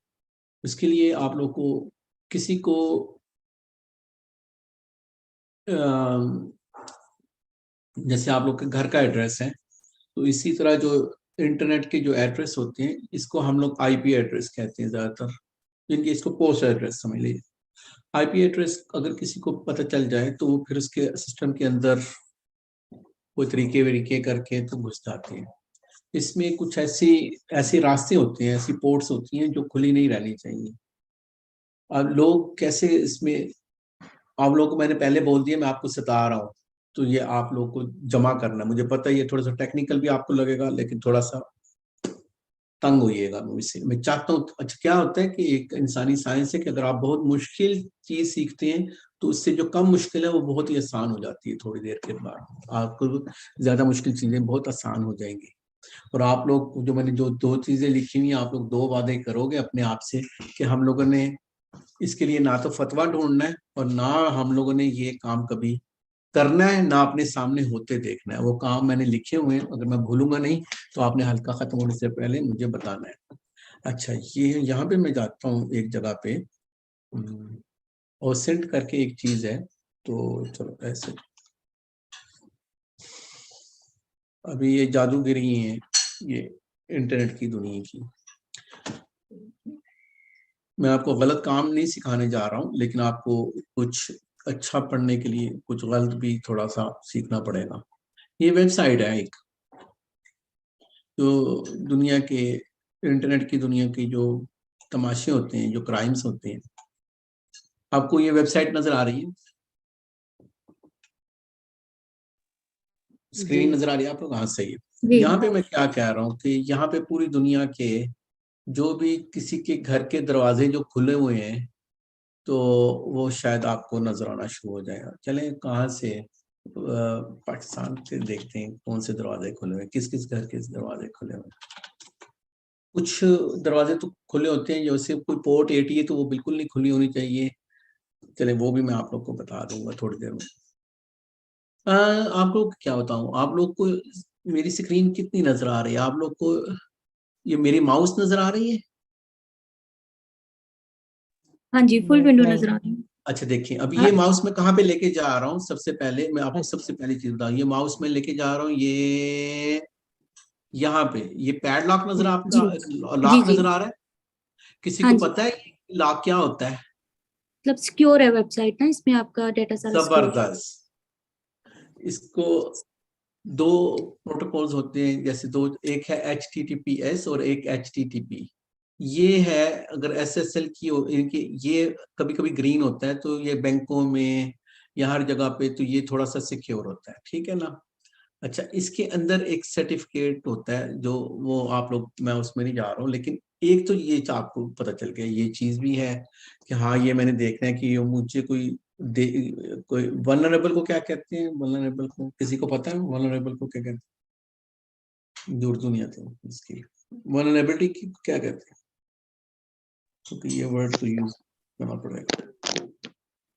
اس کے لیے آپ لوگ کو کسی کو جیسے آپ لوگ کے گھر کا ایڈریس ہے، تو اسی طرح جو انٹرنیٹ کے جو ایڈریس ہوتے ہیں اس کو ہم لوگ آئی پی ایڈریس کہتے ہیں زیادہ تر، جن کی اس کو پوسٹ ایڈریس سمجھ لیجیے. آئی پی ایڈریس اگر کسی کو پتہ چل جائے تو وہ پھر اس کے سسٹم کے اندر کوئی طریقے کر کے تو گھس جاتے ہیں. اس میں کچھ ایسی راستے ہوتے ہیں، ایسی پورٹس ہوتی ہیں جو کھلی نہیں رہنی چاہیے. اب لوگ کیسے اس میں، آپ لوگ کو میں نے پہلے بول دیا میں آپ کو ستا رہا ہوں، تو یہ آپ لوگ کو جمع کرنا. مجھے پتہ ہے یہ تھوڑا سا ٹیکنیکل بھی آپ کو لگے گا، لیکن تھوڑا سا تنگ ہوئیے گا مجھ سے. میں چاہتا ہوں اچھا کیا ہوتا ہے کہ ایک انسانی سائنس ہے کہ اگر آپ بہت مشکل چیز سیکھتے ہیں تو اس سے جو کم مشکل ہے وہ بہت ہی آسان ہو جاتی ہے. تھوڑی دیر کے بعد آپ کو زیادہ مشکل چیزیں بہت آسان ہو جائیں گی. اور آپ لوگ جو میں نے جو 2 چیزیں لکھی ہوئی ہیں، آپ لوگ 2 وعدے کرو گے اپنے آپ سے کہ ہم لوگوں نے اس کے لیے نہ تو فتویٰ ڈھونڈنا ہے اور نہ ہم لوگوں نے یہ کام کبھی کرنا ہے، نہ اپنے سامنے ہوتے دیکھنا ہے. وہ کام میں نے لکھے ہوئے ہیں، اگر میں بھولوں گا نہیں تو آپ نے حلقہ ختم ہونے سے پہلے مجھے بتانا ہے. اچھا یہ یہاں پہ میں جاتا ہوں ایک جگہ پہ، اور سینڈ کر کے ایک چیز ہے، تو چلو ایسے ابھی یہ جادوگری ہیں، یہ انٹرنیٹ کی دنیا کی. میں آپ کو غلط کام نہیں سکھانے جا رہا ہوں، لیکن آپ کو کچھ اچھا پڑھنے کے لیے کچھ غلط بھی تھوڑا سا سیکھنا پڑے گا۔ یہ ویب سائٹ ہے ایک، جو دنیا کے انٹرنیٹ کی دنیا کی جو تماشے ہوتے ہیں، جو کرائمز ہوتے ہیں۔ آپ کو یہ ویب سائٹ نظر آ رہی ہے؟ اسکرین نظر آ رہی ہے آپ کو؟ کہاں سے ہے؟ یہاں پہ میں کیا کہہ رہا ہوں کہ یہاں پہ پوری دنیا کے جو بھی کسی کے گھر کے دروازے جو کھلے ہوئے ہیں تو وہ شاید آپ کو نظر آنا شروع ہو جائے گا۔ چلیں کہاں سے، پاکستان سے دیکھتے ہیں کون سے دروازے کھلے ہوئے ہیں، کس کس گھر کے دروازے کھلے ہوئے ہیں۔ کچھ دروازے تو کھلے ہوتے ہیں، جیسے کوئی پورٹ 80 ہے تو وہ بالکل نہیں کھلی ہونی چاہیے۔ چلیں وہ بھی میں آپ لوگ کو بتا دوں گا تھوڑی دیر میں۔ آپ لوگ کیا بتاؤں، آپ لوگ کو میری سکرین کتنی نظر آ رہی ہے؟ آپ لوگ کو یہ میری ماؤس نظر آ رہی ہے؟ ہاں جی، فل ونڈو نظر آ رہی ہے۔ اچھا دیکھیں، اب یہ ماؤس میں کہاں پہ لے کے جا رہا ہوں؟ سب سے پہلے میں آپ کو سب سے پہلی چیز بتاؤں، یہ ماؤس میں لے کے جا رہا ہوں یہ یہاں پہ، یہ پیڈ لاک نظر آپ کا لاک نظر آ رہا ہے؟ کسی کو پتا ہے لاک کیا ہوتا ہے؟ مطلب سیکیور ہے ویب سائٹ نا، اس میں آپ کا ڈیٹا سارا زبردست۔ اس کو دو پروٹوکولز ہوتے ہیں، جیسے دو، ایک ہے HTTPS اور ایک HTTP۔ یہ ہے اگر SSL کی یہ کبھی کبھی گرین ہوتا ہے تو یہ بینکوں میں یا ہر جگہ پہ تو یہ تھوڑا سا سیکیور ہوتا ہے، ٹھیک ہے نا؟ اچھا، اس کے اندر ایک سرٹیفکیٹ ہوتا ہے جو وہ آپ لوگ، میں اس میں نہیں جا رہا ہوں، لیکن ایک تو یہ آپ کو پتہ چل گیا، یہ چیز بھی ہے کہ ہاں یہ میں نے دیکھنا ہے کہ مجھے کوئی ولنریبل کو کیا کہتے ہیں؟ ولنریبل کو کسی کو پتہ ہے ولنریبل کو کیا کہتے ہیں؟ اردو نہیں آتی اس کی، ولنریبلٹی کی کیا کہتے ہیں؟ کیونکہ یہ ورڈ تو یوز کرنا پڑے گا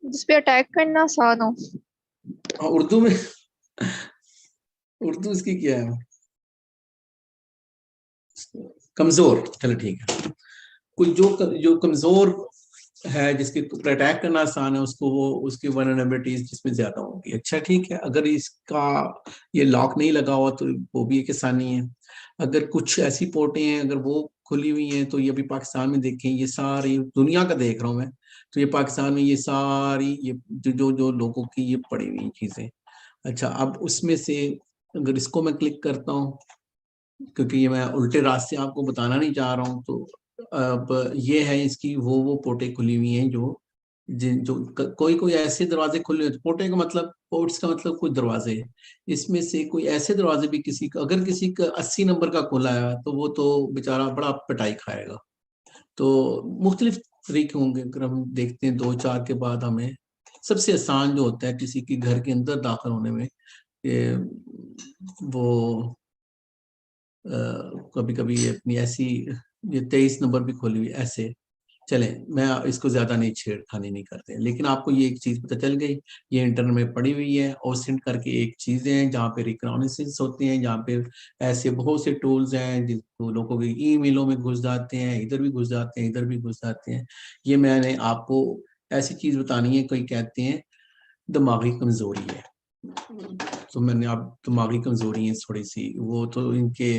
جس پہ اٹیک کرنا آسان ہو۔ اردو میں اردو اس کی کیا ہے؟ کمزور، چلو ٹھیک ہے، کوئی جو کمزور ہے، جس کے اٹیک کرنا آسان ہے، اس کو وہ اس کی ولنریبلٹیز جس میں زیادہ ہوں گی۔ اچھا ٹھیک ہے، اگر اس کا یہ لاک نہیں لگا ہوا تو وہ بھی ایک آسانی ہے۔ اگر کچھ ایسی پورٹیں ہیں اگر وہ کھلی ہوئی ہیں تو یہ بھی پاکستان میں دیکھیں، یہ ساری دنیا کا دیکھ رہا ہوں میں، تو یہ پاکستان میں یہ ساری یہ جو لوگوں کی یہ پڑی ہوئی چیزیں۔ اچھا، اب اس میں سے اگر اس کو میں کلک کرتا ہوں، کیونکہ یہ میں الٹے راستے آپ کو بتانا نہیں چاہ رہا ہوں، تو اب یہ ہے اس کی وہ پورٹیں کھلی ہوئی ہیں جو کوئی ایسے دروازے کھلے ہوتے، پورٹیں کا مطلب، پورٹس کا مطلب کوئی دروازے، اس میں سے کوئی ایسے دروازے بھی کسی کا اگر کسی کا 80 نمبر کا کھلا ہے تو وہ تو بیچارہ بڑا پٹائی کھائے گا۔ تو مختلف طریقے ہوں گے، اگر ہم دیکھتے ہیں 2-4 کے بعد ہمیں سب سے آسان جو ہوتا ہے کسی کے گھر کے اندر داخل ہونے میں، وہ کبھی کبھی اپنی ایسی یہ 23 نمبر بھی کھولی ہوئی ایسے، چلیں میں اس کو زیادہ نہیں چھیڑ خانی نہیں کرتے، لیکن آپ کو یہ ایک چیز پتہ چل گئی، یہ انٹرنیٹ میں پڑی ہوئی ہے، اوسنٹ کر کے ایک چیزیں ہیں جہاں پہ ریکنائسنس ہوتے ہیں، جہاں پہ ایسے بہت سے ٹولز ہیں جس کو لوگوں کے ای میلوں میں گھس جاتے ہیں، ادھر بھی گھس جاتے ہیں، ادھر بھی گھس جاتے ہیں۔ یہ میں نے آپ کو ایسی چیز بتانی ہے، کوئی کہتے ہیں دماغی کمزوری ہے، تو میں نے آپ دماغی کمزوری ہے تھوڑی سی، وہ تو ان کے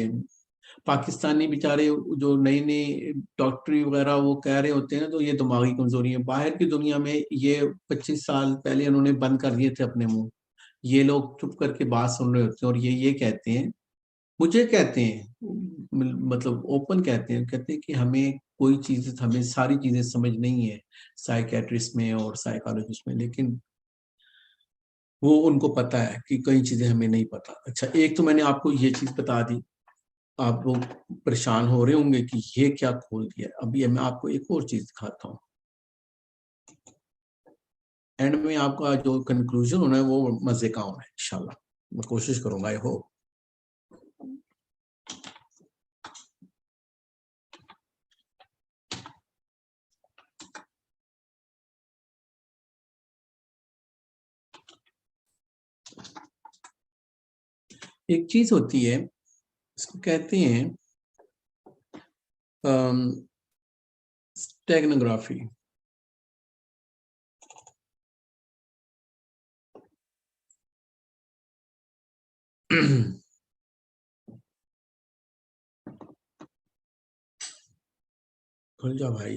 پاکستانی بیچارے جو نئی ڈاکٹری وغیرہ وہ کہہ رہے ہوتے ہیں تو یہ دماغی کمزوری ہے، باہر کی دنیا میں یہ 25 سال پہلے انہوں نے بند کر دیے تھے اپنے منہ، یہ لوگ چپ کر کے بات سن رہے ہوتے ہیں اور یہ کہتے ہیں، مجھے کہتے ہیں، مطلب اوپن کہتے ہیں کہ ہمیں کوئی چیز، ہمیں ساری چیزیں سمجھ نہیں ہے سائیکیٹرسٹ میں اور سائیکالوجسٹ میں، لیکن وہ ان کو پتا ہے کہ کئی چیزیں ہمیں نہیں پتا۔ اچھا، ایک تو میں نے آپ کو یہ چیز بتا دی، آپ لوگ پریشان ہو رہے ہوں گے کہ یہ کیا کھول دیا، اب یہ میں آپ کو ایک اور چیز دکھاتا ہوں، اینڈ میں آپ کا جو کنکلوژن ہونا ہے وہ مزے کا ہونا ہے انشاءاللہ، میں کوشش کروں گا، ہو ایک چیز ہوتی ہے اس کو کہتے ہیں اسٹیگنوگرافی۔ کھل جا بھائی،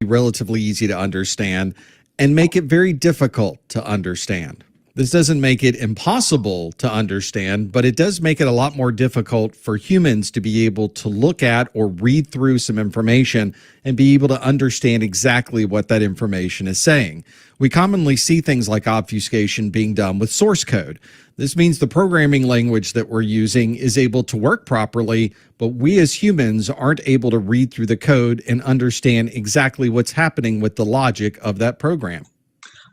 Relatively easy to understand and make it very difficult to understand. This doesn't make it impossible to understand, but it does make it a lot more difficult for humans to be able to look at or read through some information and be able to understand exactly what that information is saying. We commonly see things like obfuscation being done with source code. This means the programming language that we're using is able to work properly, but we as humans aren't able to read through the code and understand exactly what's happening with the logic of that program.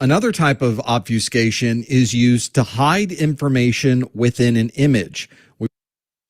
Another type of obfuscation is used to hide information within an image.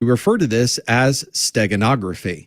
We refer to this as steganography.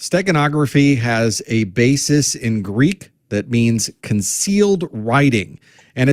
Steganography has a basis in Greek that means concealed writing. And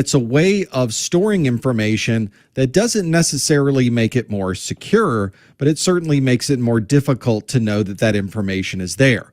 it's a way of storing information that doesn't necessarily make it more secure, but it certainly makes it more difficult to know that that information is there.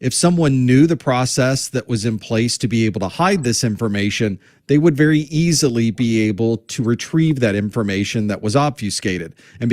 If someone knew the process that was in place to be able to hide this information, they would very easily be able to retrieve that information that was obfuscated. And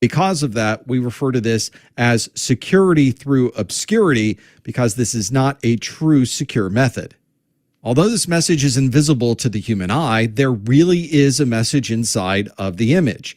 Because of that, we refer to this as security through obscurity, because this is not a true secure method. Although this message is invisible to the human eye, there really is a message inside of the image.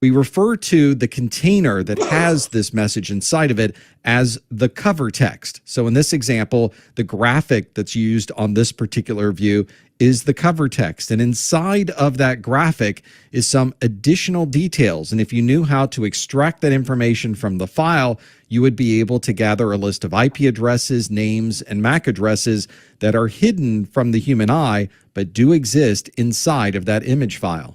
We refer to the container that has this message inside of it as the cover text. So in this example, the graphic that's used on this particular view is the cover text. And inside of that graphic is some additional details. And if you knew how to extract that information from the file, you would be able to gather a list of IP addresses, names, and MAC addresses that are hidden from the human eye, but do exist inside of that image file.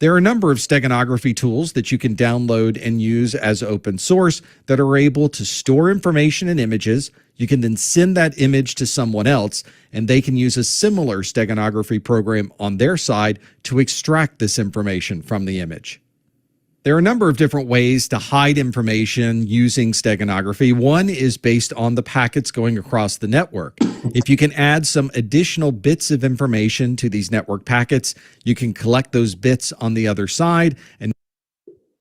There are a number of steganography tools that you can download and use as open source that are able to store information in images. You can then send that image to someone else, and they can use a similar steganography program on their side to extract this information from the image. There are a number of different ways to hide information using steganography. One is based on the packets going across the network. If you can add some additional bits of information to these network packets, you can collect those bits on the other side. And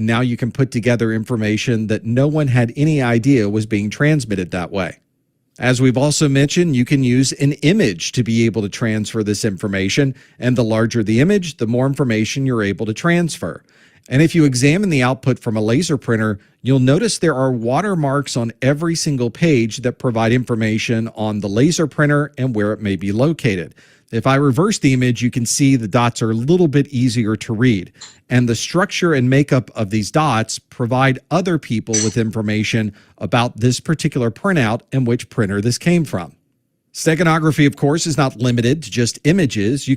now you can put together information that no one had any idea was being transmitted that way. As we've also mentioned, you can use an image to be able to transfer this information, and the larger the image, the more information you're able to transfer. And if you examine the output from a laser printer, you'll notice there are watermarks on every single page that provide information on the laser printer and where it may be located. If I reverse the image, you can see the dots are a little bit easier to read. And the structure and makeup of these dots provide other people with information about this particular printout and which printer this came from. Steganography, of course, is not limited to just images. You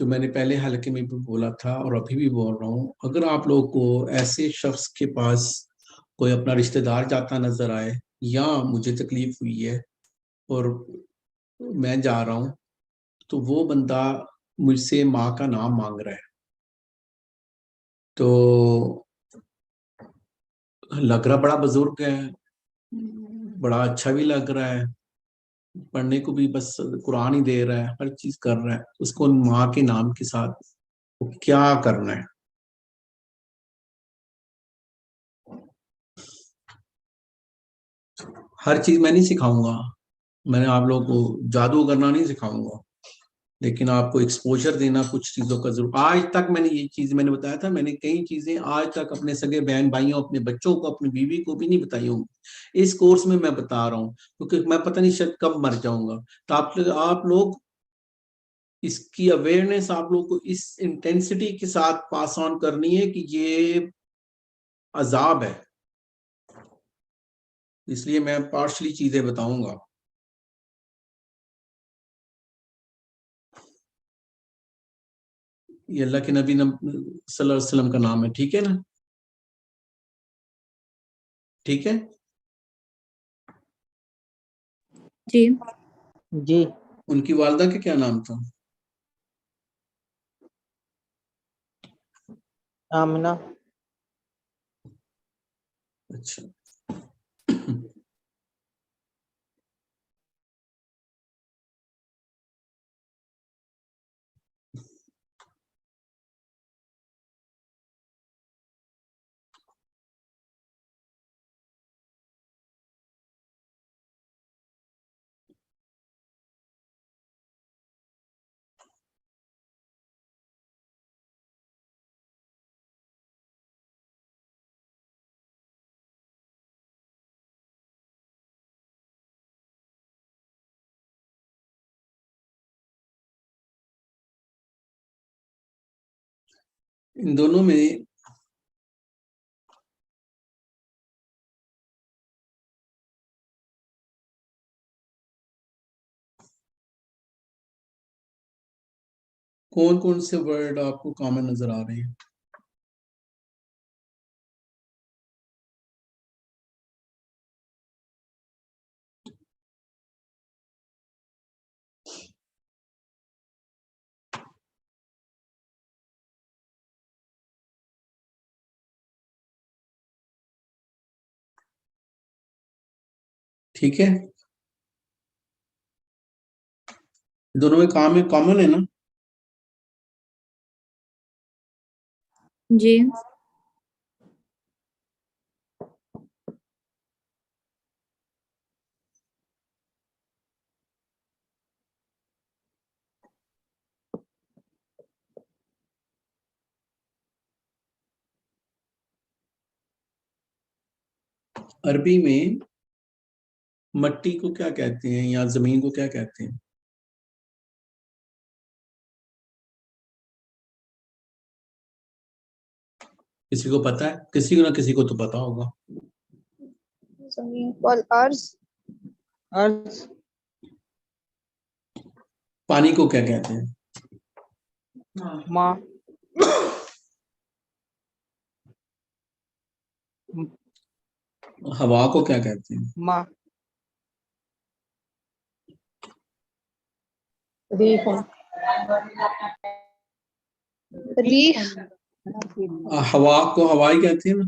جو میں نے پہلے حلقے میں بھی بولا تھا اور ابھی بھی بول رہا ہوں، اگر آپ لوگ کو ایسے شخص کے پاس کوئی اپنا رشتہ دار جاتا نظر آئے یا مجھے تکلیف ہوئی ہے اور میں جا رہا ہوں تو وہ بندہ مجھ سے ماں کا نام مانگ رہا ہے، تو لگ رہا بڑا بزرگ ہے، بڑا اچھا بھی لگ رہا ہے، پڑھنے کو بھی بس قرآن ہی دے رہا ہے، ہر چیز کر رہا ہے، اس کو ماں کے نام کے ساتھ کیا کرنا ہے؟ ہر چیز میں نہیں سکھاؤں گا، میں نے آپ لوگوں کو جادو کرنا نہیں سکھاؤں گا، لیکن آپ کو ایکسپوجر دینا کچھ چیزوں کا ضرور. آج تک میں نے یہ چیز میں نے بتایا تھا، میں نے کئی چیزیں آج تک اپنے سگے بہن بھائیوں، اپنے بچوں کو، اپنی بیوی کو بھی نہیں بتائی ہوں. اس کورس میں بتا رہا ہوں کیونکہ میں پتہ نہیں شاید کب مر جاؤں گا. تو آپ لوگ اس کی اویئرنیس آپ لوگ کو اس انٹینسٹی کے ساتھ پاس آن کرنی ہے کہ یہ عذاب ہے، اس لیے میں پارشلی چیزیں بتاؤں گا. یہ اللہ کے نبی صلی اللہ علیہ وسلم کا نام ہے، ٹھیک ہے نا؟ ٹھیک ہے جی جی. ان کی والدہ کا کیا نام تھا؟ آمنہ. اچھا. ان دونوں میں کون کون سے ورڈ آپ کو کامن نظر آ رہے ہیں؟ ٹھیک ہے، دونوں میں کامن ہے نا؟ جی عربی میں مٹی کو کیا کہتے ہیں یا زمین کو کیا کہتے ہیں؟ کسی کو پتا ہے؟ کسی کو نہ کسی کو تو پتا ہوگا. زمین والارض. ارض. پانی کو کیا کہتے ہیں؟ ماں. ہوا کو کیا کہتے ہیں؟ ماں. ریح. ریح. ہوا کو ہوائی کہتے ہیں نا.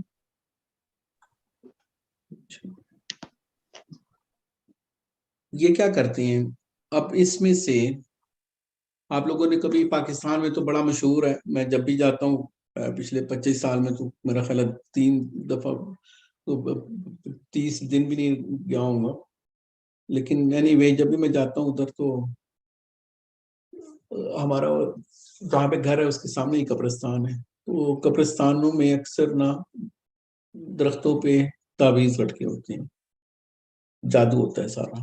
یہ کیا کرتے ہیں؟ اب اس میں سے آپ لوگوں نے کبھی پاکستان میں تو بڑا مشہور ہے، میں جب بھی جاتا ہوں پچھلے 25 سال میں تو میرا خیال ہے 3 دفعہ تو 30 دن بھی نہیں گیا ہوں گا، لیکن اینی وے جب بھی میں جاتا ہوں ادھر تو ہمارا جہاں پہ گھر ہے اس کے سامنے ہی قبرستان ہے، تو قبرستانوں میں اکثر نا درختوں پہ تعویذ لٹکے ہوتے ہیں، جادو ہوتا ہے سارا.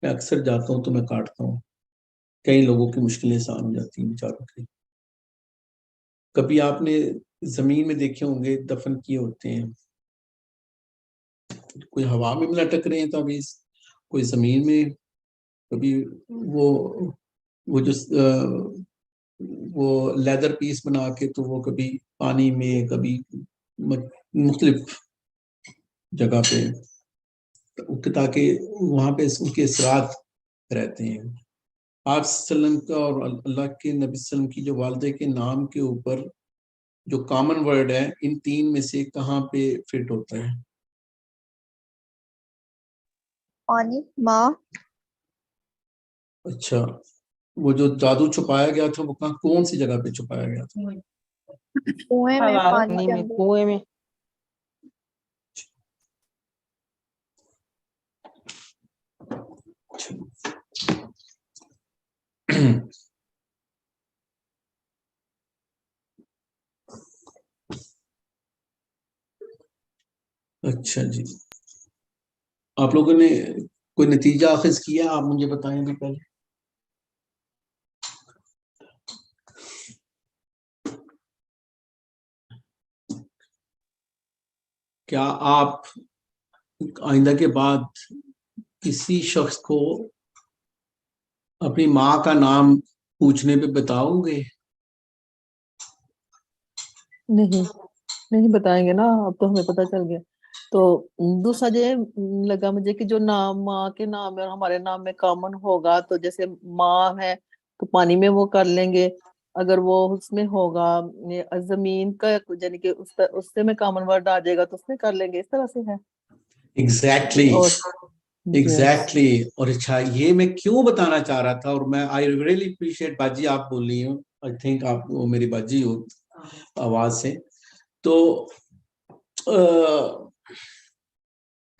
میں اکثر جاتا ہوں تو میں کاٹتا ہوں، کئی لوگوں کی مشکلیں آسان ہو جاتی ہیں بیچاروں کی. کبھی آپ نے زمین میں دیکھے ہوں گے دفن کیے ہوتے ہیں، کوئی ہوا میں لٹک رہے ہیں تعویذ، کوئی زمین میں، کبھی وہ جو وہ لیدر پیس بنا کے تو وہ کبھی پانی میں کبھی مختلف جگہ پہ تاکہ وہاں پہ ان کے اثرات رہتے ہیں. آپ صلی اللہ علیہ وسلم کا اور اللہ کے نبی صلی اللہ علیہ وسلم کی جو والدہ کے نام کے اوپر جو کامن ورڈ ہے ان تین میں سے کہاں پہ فٹ ہوتا ہے؟ پانی، ماں. اچھا، وہ جو جادو چھپایا گیا تھا وہ کون سی جگہ پہ چھپایا گیا تھا؟ کنویں میں، پانی پانی کے میں، اندر. کنویں میں. اچھا جی، آپ لوگوں نے کوئی نتیجہ اخذ کیا؟ آپ مجھے بتائیں بھی پہلے. کیا آپ آئندہ کے بعد کسی شخص کو اپنی ماں کا نام پوچھنے پہ بتاؤ گے؟ نہیں بتائیں گے نا، اب تو ہمیں پتہ چل گیا. تو دوسرا یہ لگا مجھے کہ جو نام ماں کے نام میں اور ہمارے نام میں کامن ہوگا، تو جیسے ماں ہے تو پانی میں وہ کر لیں گے، اگر وہ اس میں ہوگا زمین کا یعنی کہ اس سے میں کامن ورڈ آ جائے گا تو اس میں کر لیں گے، اس طرح سے ہے. ایگزیکٹلی اور ایگزیکٹلی. اور اچھا، یہ میں کیوں بتانا چاہ رہا تھا، اور میں آئی ریئلی اپریشیٹ باجی آپ بول رہی ہوں، آئی تھنک آپ وہ میری باجی ہو آواز سے. تو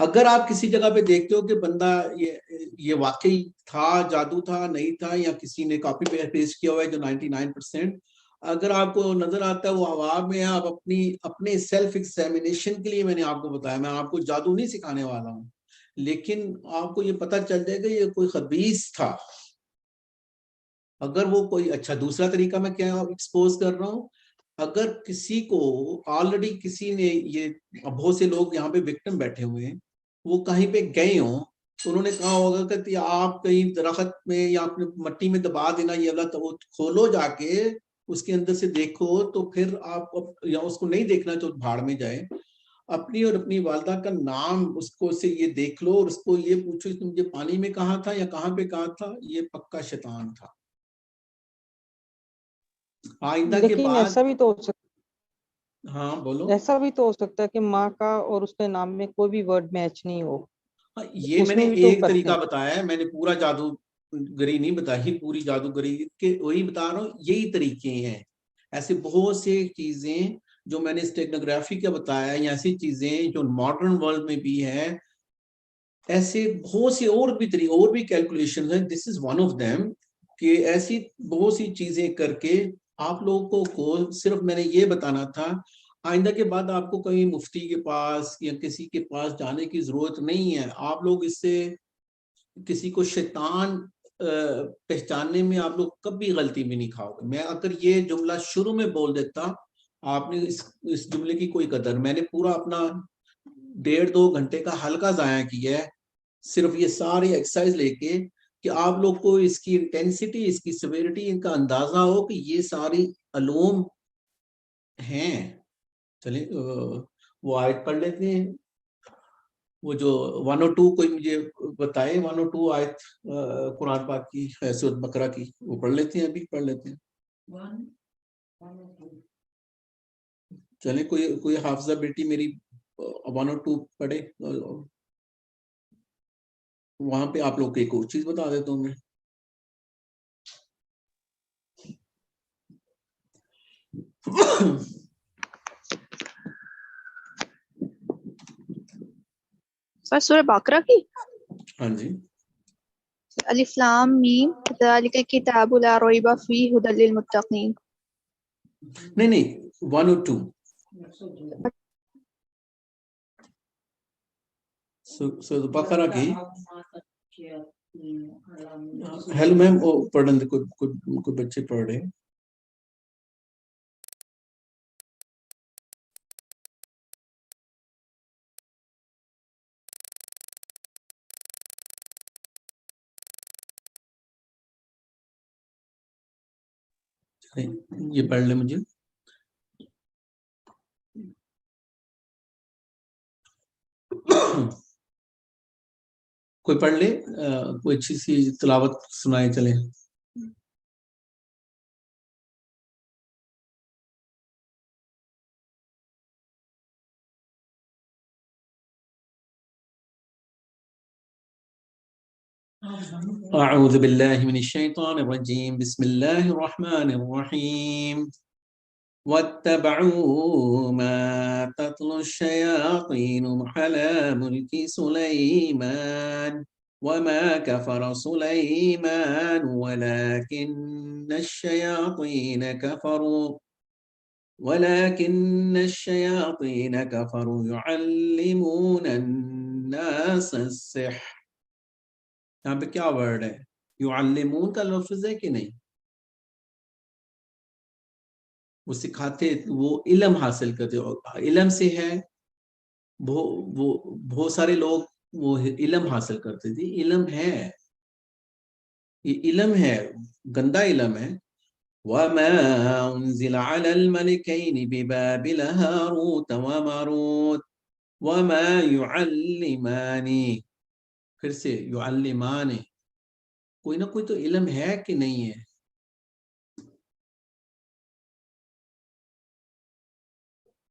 اگر آپ کسی جگہ پہ دیکھتے ہو کہ بندہ یہ واقعی تھا، جادو تھا، نہیں تھا، یا کسی نے کاپی پیسٹ کیا ہوا ہے جو 99%، اگر آپ کو نظر آتا ہے وہ ہوا میں، آپ اپنے سیلف ایگزامینیشن کے لیے میں نے آپ کو بتایا، میں آپ کو جادو نہیں سکھانے والا ہوں، لیکن آپ کو یہ پتہ چل جائے گا یہ کوئی خبیث تھا. اگر وہ کوئی اچھا دوسرا طریقہ میں کیا ایکسپوز کر رہا ہوں، اگر کسی کو آلریڈی کسی نے، یہ بہت سے لوگ یہاں پہ وکٹم بیٹھے ہوئے ہیں، وہ کہیں پہ گئے ہوں تو انہوں نے کہا ہوگا کہ آپ کہیں درخت میں یا اپنے مٹی میں دبا دینا، یہ اللہ تو کھولو جا کے اس کے اندر سے دیکھو، تو پھر آپ یا اس کو نہیں دیکھنا تو بھاڑ میں جائے. اپنی اور اپنی والدہ کا نام اس کو سے یہ دیکھ لو اور اس کو یہ پوچھو کہ مجھے پانی میں کہا تھا یا کہاں پہ کہا تھا، یہ پکا شیطان تھا. آئندہ کے لیکن بعد ایسا بھی تو ہو سکتا، ہاں بولو. ایسا بھی تو ہو سکتا ہے کہ ماں کا اور اس کے نام میں کوئی بھی ورڈ میچ نہیں ہو. یہ اس میں نے میں بھی تو ایک کرتے طریقہ ہیں. بتایا ہے، میں نے پورا جادوگری نہیں بتائی، پوری جادوگری کے وہی بتا رہا ہوں، یہی طریقے ہیں. ایسے بہت سے چیزیں جو میں نے اسٹیگنوگرافی کا بتایا، یا ایسی چیزیں جو ماڈرن ورلڈ میں بھی ہے، ایسے بہت سی اور بھی کیلکولیشن ہیں. دس از ون آف دیم، کہ ایسی بہت سی چیزیں کر کے آپ لوگوں کو صرف میں نے یہ بتانا تھا. آئندہ کے بعد آپ کو کہیں مفتی کے پاس یا کسی کے پاس جانے کی ضرورت نہیں ہے. آپ لوگ اس سے کسی کو شیطان پہچاننے میں آپ لوگ کبھی غلطی بھی نہیں کھاؤ گے. میں اگر یہ جملہ شروع میں بول دیتا، آپ نے اس جملے کی کوئی قدر، میں نے پورا اپنا 1.5-2 گھنٹے کا حلقہ ضائع کیا ہے صرف یہ ساری ایکسرسائز لے کے، کہ آپ لوگ کو اس کی انٹینسٹی، اس کی سیویرٹی، ان کا اندازہ ہو کہ یہ ساری علوم ہیں. چلیں وہ آیت پڑھ لیتے ہیں، وہ جو 102 کوئی مجھے بتائے، 102 آیت قرآن پاک کی سورۃ بقرہ کی، وہ پڑھ لیتے ہیں، ابھی پڑھ لیتے ہیں. چلیں کوئی حافظہ بیٹی میری 102 پڑھے. وہاں پہ آپ لوگ کو ایک اور چیز بتا دیتا ہوں میں. سر سورہ بقرہ کی ہاں جی، الف لام میم ذالک الکتاب لا ریب فیہ ھدی للمتقین. نہیں 102 سورۃ بقرہ کی. ہیلو میم، وہ پڑھن دے، کوئی بچے پڑھ رہے ہیں. یہ پڑھ لیں مجھے. کوئی پڑھ لے, کوئی اچھی سی تلاوت سنائے چلیں. اعوذ باللہ من الشیطان الرجیم, بسم اللہ الرحمن الرحیم. واتبعوا ما تتلو الشياطين على ملك سليمان وما كفر سليمان ولكن الشياطين كفروا يعلمون الناس السحر. یہاں پہ کیا ورڈ ہے؟ یعلمون کا لفظ ہے کہ نہیں؟ وہ سکھاتے, وہ علم حاصل کرتے, علم سے ہے. بہت سارے لوگ وہ علم حاصل کرتے تھے. علم ہے, یہ علم ہے, گندا علم ہے. وَمَا أُنزِلَ عَلَى الْمَلِكَيْنِ بِبَابِلَ هَارُوتَ وَمَارُوتَ وَمَا يُعَلِّمَانِ. پھر سے يُعَلِّمَانِ, کوئی نہ کوئی تو علم ہے کہ نہیں ہے.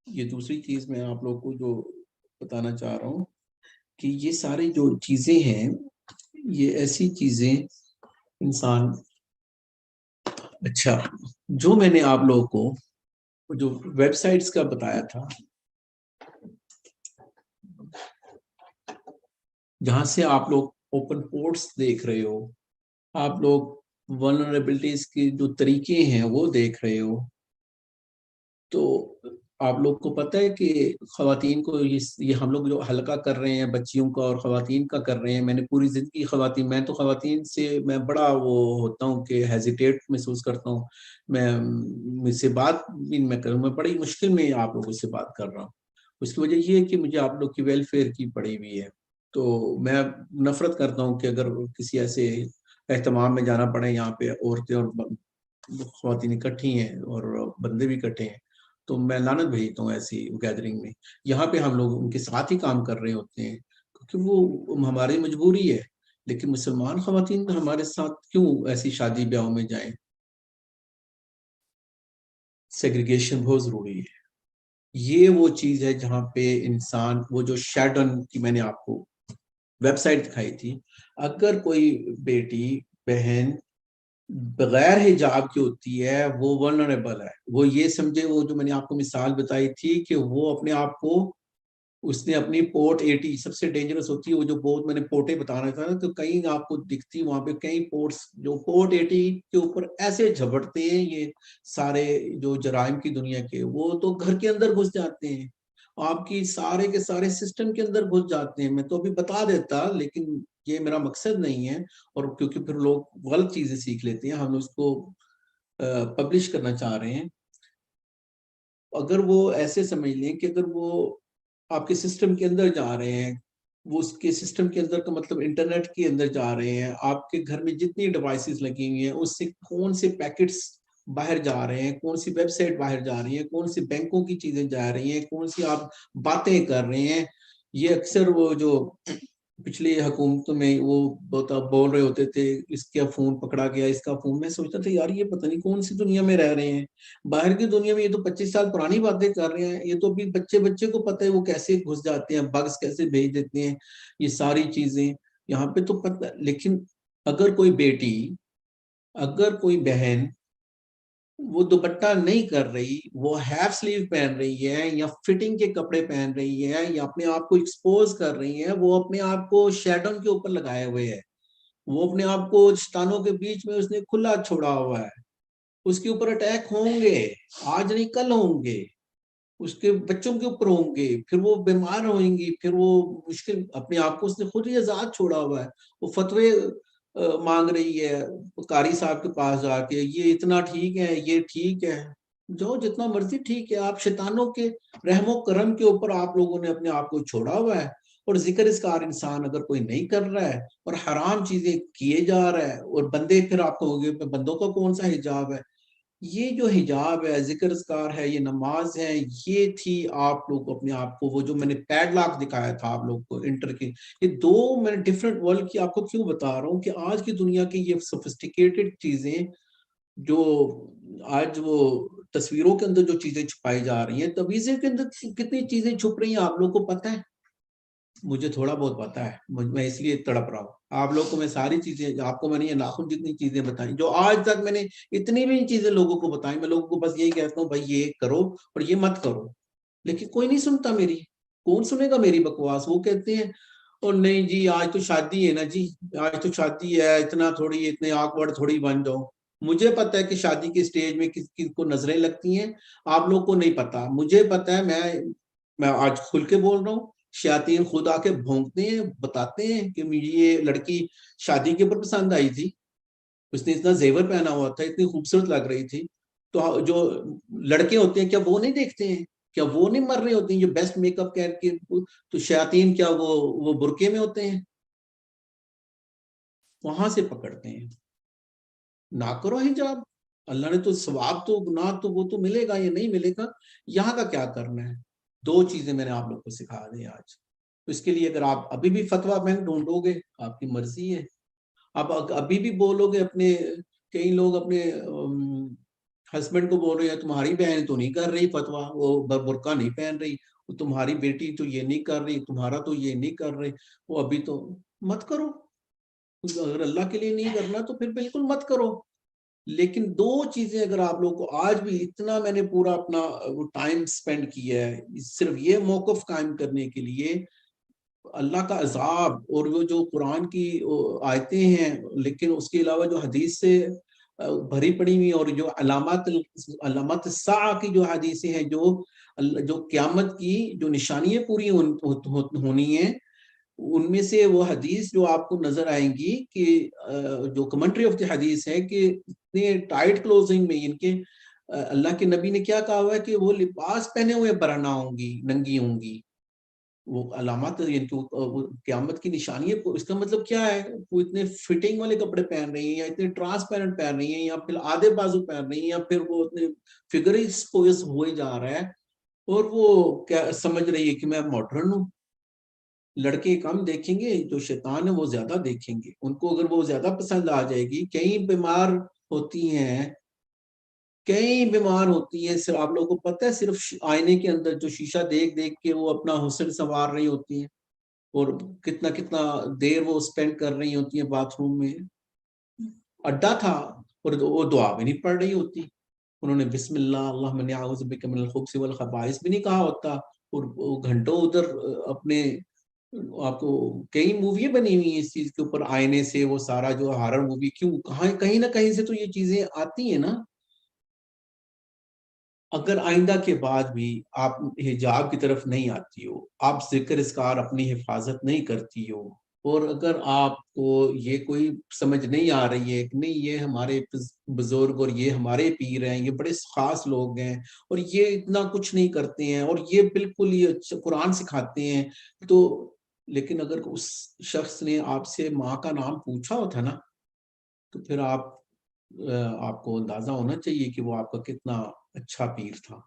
یہ دوسری چیز میں آپ لوگ کو جو بتانا چاہ رہا ہوں کہ یہ ساری جو چیزیں ہیں, یہ ایسی چیزیں انسان, اچھا جو میں نے آپ لوگوں کو جو ویب سائٹس کا بتایا تھا, جہاں سے آپ لوگ اوپن پورٹس دیکھ رہے ہو, آپ لوگ ولنریبلٹیز کے جو طریقے ہیں وہ دیکھ رہے ہو, تو آپ لوگ کو پتہ ہے کہ خواتین کو یہ ہم لوگ جو حلقہ کر رہے ہیں بچیوں کا اور خواتین کا کر رہے ہیں, میں نے پوری زندگی خواتین, میں تو خواتین سے میں بڑا وہ ہوتا ہوں کہ ہیزیٹیٹ محسوس کرتا ہوں. مجھ سے بات بھی میں کروں, میں بڑی مشکل میں آپ لوگوں سے بات کر رہا ہوں. اس کی وجہ یہ ہے کہ مجھے آپ لوگ کی ویلفیئر کی پڑی ہوئی ہے. تو میں نفرت کرتا ہوں کہ اگر کسی ایسے اہتمام میں جانا پڑے, یہاں پہ عورتیں اور خواتین اکٹھی ہیں اور بندے بھی اکٹھے ہیں, تو میں لعنت بھیجتا ہوں ایسی گیدرنگ میں. یہاں پہ ہم لوگ ان کے ساتھ ہی کام کر رہے ہوتے ہیں کیونکہ وہ ہماری مجبوری ہے. لیکن مسلمان خواتین ہمارے ساتھ کیوں ایسی شادی بیاہوں میں جائیں؟ سیگریگیشن بہت ضروری ہے. یہ وہ چیز ہے جہاں پہ انسان, وہ جو شیڈن کی میں نے آپ کو ویب سائٹ دکھائی تھی, اگر کوئی بیٹی بہن بغیر حجاب کی ہوتی ہے وہ ولنریبل ہے. وہ یہ سمجھے, وہ جو میں نے آپ کو مثال بتائی تھی کہ وہ اپنے آپ کو, اس نے اپنی پورٹ 80 سب سے ڈینجرس ہوتی ہے, وہ جو بہت میں نے پورٹیں بتانا تھا نا, تو کہیں آپ کو دکھتی وہاں پہ کئی پورٹس جو پورٹ 80 کے اوپر ایسے جھپٹتے ہیں یہ سارے جو جرائم کی دنیا کے, وہ تو گھر کے اندر گھس جاتے ہیں, آپ کی سارے کے سارے سسٹم کے اندر گھس جاتے ہیں. میں تو ابھی بتا دیتا, لیکن یہ میرا مقصد نہیں ہے, اور کیونکہ پھر لوگ غلط چیزیں سیکھ لیتے ہیں. ہم اس کو پبلش کرنا چاہ رہے ہیں. اگر وہ ایسے سمجھ لیں کہ اگر وہ آپ کے سسٹم کے اندر جا رہے ہیں, وہ اس کے سسٹم کے اندر کا مطلب انٹرنیٹ کے اندر جا رہے ہیں, آپ کے گھر میں جتنی ڈیوائسز لگی ہوئی ہیں اس سے کون سے پیکٹس باہر جا رہے ہیں, کون سی ویب سائٹ باہر جا رہی ہیں, کون سی بینکوں کی چیزیں جا رہی ہیں, کون سی آپ باتیں کر رہے ہیں. یہ اکثر وہ جو پچھلی حکومتوں میں وہ بول رہے ہوتے تھے, اس کا فون پکڑا گیا, اس کا فون, میں سوچتا تھا یار یہ پتہ نہیں کون سی دنیا میں رہ رہے ہیں. باہر کی دنیا میں یہ تو 25 سال پرانی باتیں کر رہے ہیں, یہ تو ابھی بچے کو پتہ ہے وہ کیسے گھس جاتے ہیں, بگز کیسے بھیج دیتے ہیں, یہ ساری چیزیں یہاں پہ تو پتہ. لیکن اگر کوئی بیٹی, اگر کوئی بہن وہ دوپٹہ نہیں کر رہی, وہ ہیف سلیو پہن رہی ہے, یا فٹنگ کے کپڑے پہن رہی ہے, یا اپنے آپ کو ایکسپوز کر رہی ہے, وہ اپنے آپ کو شیڈن کے اوپر لگائے ہوئے ہے, وہ اپنے آپ کو شیطانوں کے بیچ میں اس نے کھلا چھوڑا ہوا ہے. اس کے اوپر اٹیک ہوں گے, آج نہیں کل ہوں گے, اس کے بچوں کے اوپر ہوں گے, پھر وہ بیمار ہوئیں گی, پھر وہ مشکل, اپنے آپ کو اس نے خود ہی آزاد چھوڑا ہوا ہے. وہ فتوے مانگ رہی ہے قاری صاحب کے پاس جا کے, یہ اتنا ٹھیک ہے, یہ ٹھیک ہے, جو جتنا مرضی ٹھیک ہے. آپ شیطانوں کے رحم و کرم کے اوپر آپ لوگوں نے اپنے آپ کو چھوڑا ہوا ہے. اور ذکر اذکار انسان اگر کوئی نہیں کر رہا ہے اور حرام چیزیں کیے جا رہا ہے, اور بندے پھر آپ کو ہوگے بندوں کا کون سا حجاب ہے, یہ جو حجاب ہے، ذکر اذکار ہے، یہ نماز ہے، یہ تھی آپ لوگ اپنے آپ کو، وہ جو میں نے پیڈ لاک دکھایا تھا آپ لوگ کو انٹر کی، یہ دو میں نے ڈفرینٹ ورلڈ کی آپ کو کیوں بتا رہا ہوں کہ آج کی دنیا کی یہ سوفسٹیکیٹڈ چیزیں جو آج وہ تصویروں کے اندر جو چیزیں چھپائی جا رہی ہیں، تویزے کے اندر کتنی چیزیں چھپ رہی ہیں آپ لوگ کو پتہ ہے؟ مجھے تھوڑا بہت پتا ہے، میں اس لیے تڑپ رہا ہوں۔ آپ لوگ کو میں ساری چیزیں، آپ کو میں نے یہ ناخن جتنی چیزیں بتائیں جو آج تک میں نے اتنی بھی چیزیں لوگوں کو بتائیں، میں لوگوں کو بس یہی کہتا ہوں بھائی یہ کرو اور یہ مت کرو، لیکن کوئی نہیں سنتا میری۔ کون سنے گا میری بکواس؟ وہ کہتے ہیں اور نہیں جی آج تو شادی ہے نا جی، آج تو شادی ہے، اتنا تھوڑی اتنے آکورڈ تھوڑی بن جاؤ۔ مجھے پتا ہے کہ شادی کے سٹیج میں کس کس کو نظریں لگتی ہیں، آپ لوگ کو نہیں پتا، مجھے پتا ہے۔ میں آج کھل کے بول رہا ہوں، شیاطین خود آ کے بھونکتے ہیں، بتاتے ہیں کہ مجھے یہ لڑکی شادی کے اوپر پسند آئی تھی، اس نے اتنا زیور پہنا ہوا تھا، اتنی خوبصورت لگ رہی تھی۔ تو جو لڑکے ہوتے ہیں کیا وہ نہیں دیکھتے ہیں؟ کیا وہ نہیں مر رہے ہوتے ہیں جو بیسٹ میک اپ کر کے؟ تو شیاطین کیا وہ برقعے میں ہوتے ہیں؟ وہاں سے پکڑتے ہیں۔ نہ کرو حجاب، اللہ نے تو ثواب تو گناہ تو وہ تو ملے گا، یہ نہیں ملے گا، یہاں کا کیا کرنا ہے؟ دو چیزیں میں نے آپ لوگ کو سکھا دی آج۔ تو اس کے لیے اگر آپ ابھی بھی فتویٰ میں ڈھونڈو گے، آپ کی مرضی ہے، آپ ابھی بھی بولو گے اپنے، کئی لوگ اپنے ہسبینڈ کو بول رہے ہیں تمہاری بہن تو نہیں کر رہی فتویٰ، وہ برقع نہیں پہن رہی، وہ تمہاری بیٹی تو یہ نہیں کر رہی، تمہارا تو یہ نہیں کر رہی، وہ ابھی تو مت کرو۔ اگر اللہ کے لیے نہیں کرنا تو پھر بالکل مت کرو۔ لیکن دو چیزیں اگر آپ لوگ کو آج بھی اتنا میں نے پورا اپنا ٹائم سپینڈ کیا ہے صرف یہ موقف قائم کرنے کے لیے، اللہ کا عذاب اور وہ جو قرآن کی آیتیں ہیں، لیکن اس کے علاوہ جو حدیث سے بھری پڑی ہوئی اور جو علامات الساعہ کی جو حدیثیں ہیں، جو قیامت کی جو نشانیاں پوری ہونی ہیں، ان میں سے وہ حدیث جو آپ کو نظر آئیں گی کہ جو کمنٹری آف دی حدیث ہے کہ اتنے ٹائٹ کلوزنگ میں ان کے اللہ کے نبی نے کیا کہا ہوا ہے کہ وہ لباس پہنے ہوئے برہنہ ہوں گی، ننگی ہوں گی، وہ علامات یعنی کہ قیامت کی نشانی ہے۔ اس کا مطلب کیا ہے؟ وہ اتنے فٹنگ والے کپڑے پہن رہی ہیں، یا اتنے ٹرانسپیرنٹ پہن رہی ہیں، یا پھر آدھے بازو پہن رہی ہیں، یا پھر وہ اتنے فگر ایکسپوز ہوئے جا رہا ہے، اور وہ کیا سمجھ رہی ہے کہ میں ماڈرن ہوں۔ لڑکے کم دیکھیں گے، جو شیطان ہے وہ زیادہ دیکھیں گے، ان کو اگر وہ زیادہ پسند آ جائے گی۔ کئی بیمار ہوتی ہیں، کئی بیمار ہوتی ہیں، صرف آپ لوگوں کو پتہ ہے صرف آئینے کے اندر جو شیشہ دیکھ دیکھ کے وہ اپنا حسن سنوار رہی ہوتی ہیں، اور کتنا کتنا دیر وہ سپینڈ کر رہی ہوتی ہیں باتھ روم میں۔ اڈا تھا اور وہ دعا بھی نہیں پڑھ رہی ہوتی، انہوں نے بسم اللہ اللہم انی اعوذ بک من الخبث والخبائث بھی نہیں کہا ہوتا، اور وہ گھنٹوں ادھر اپنے، آپ کو کئی مووی بنی ہوئی ہیں اس چیز کے اوپر، آئینے سے وہ سارا جو ہارر مووی، کیوں کہیں نہ کہیں سے تو یہ چیزیں آتی ہیں نا۔ اگر آئندہ کے بعد بھی آپ حجاب کی طرف نہیں آتی ہو، آپ ذکر اذکار اپنی حفاظت نہیں کرتی ہو، اور اگر آپ کو یہ کوئی سمجھ نہیں آ رہی ہے کہ نہیں یہ ہمارے بزرگ اور یہ ہمارے پیر ہیں، یہ بڑے خاص لوگ ہیں اور یہ اتنا کچھ نہیں کرتے ہیں اور یہ بالکل یہ قرآن سکھاتے ہیں، تو لیکن اگر اس شخص نے آپ سے ماں کا نام پوچھا ہوتا نا، تو پھر آپ کو اندازہ ہونا چاہیے کہ وہ آپ کا کتنا اچھا پیر تھا۔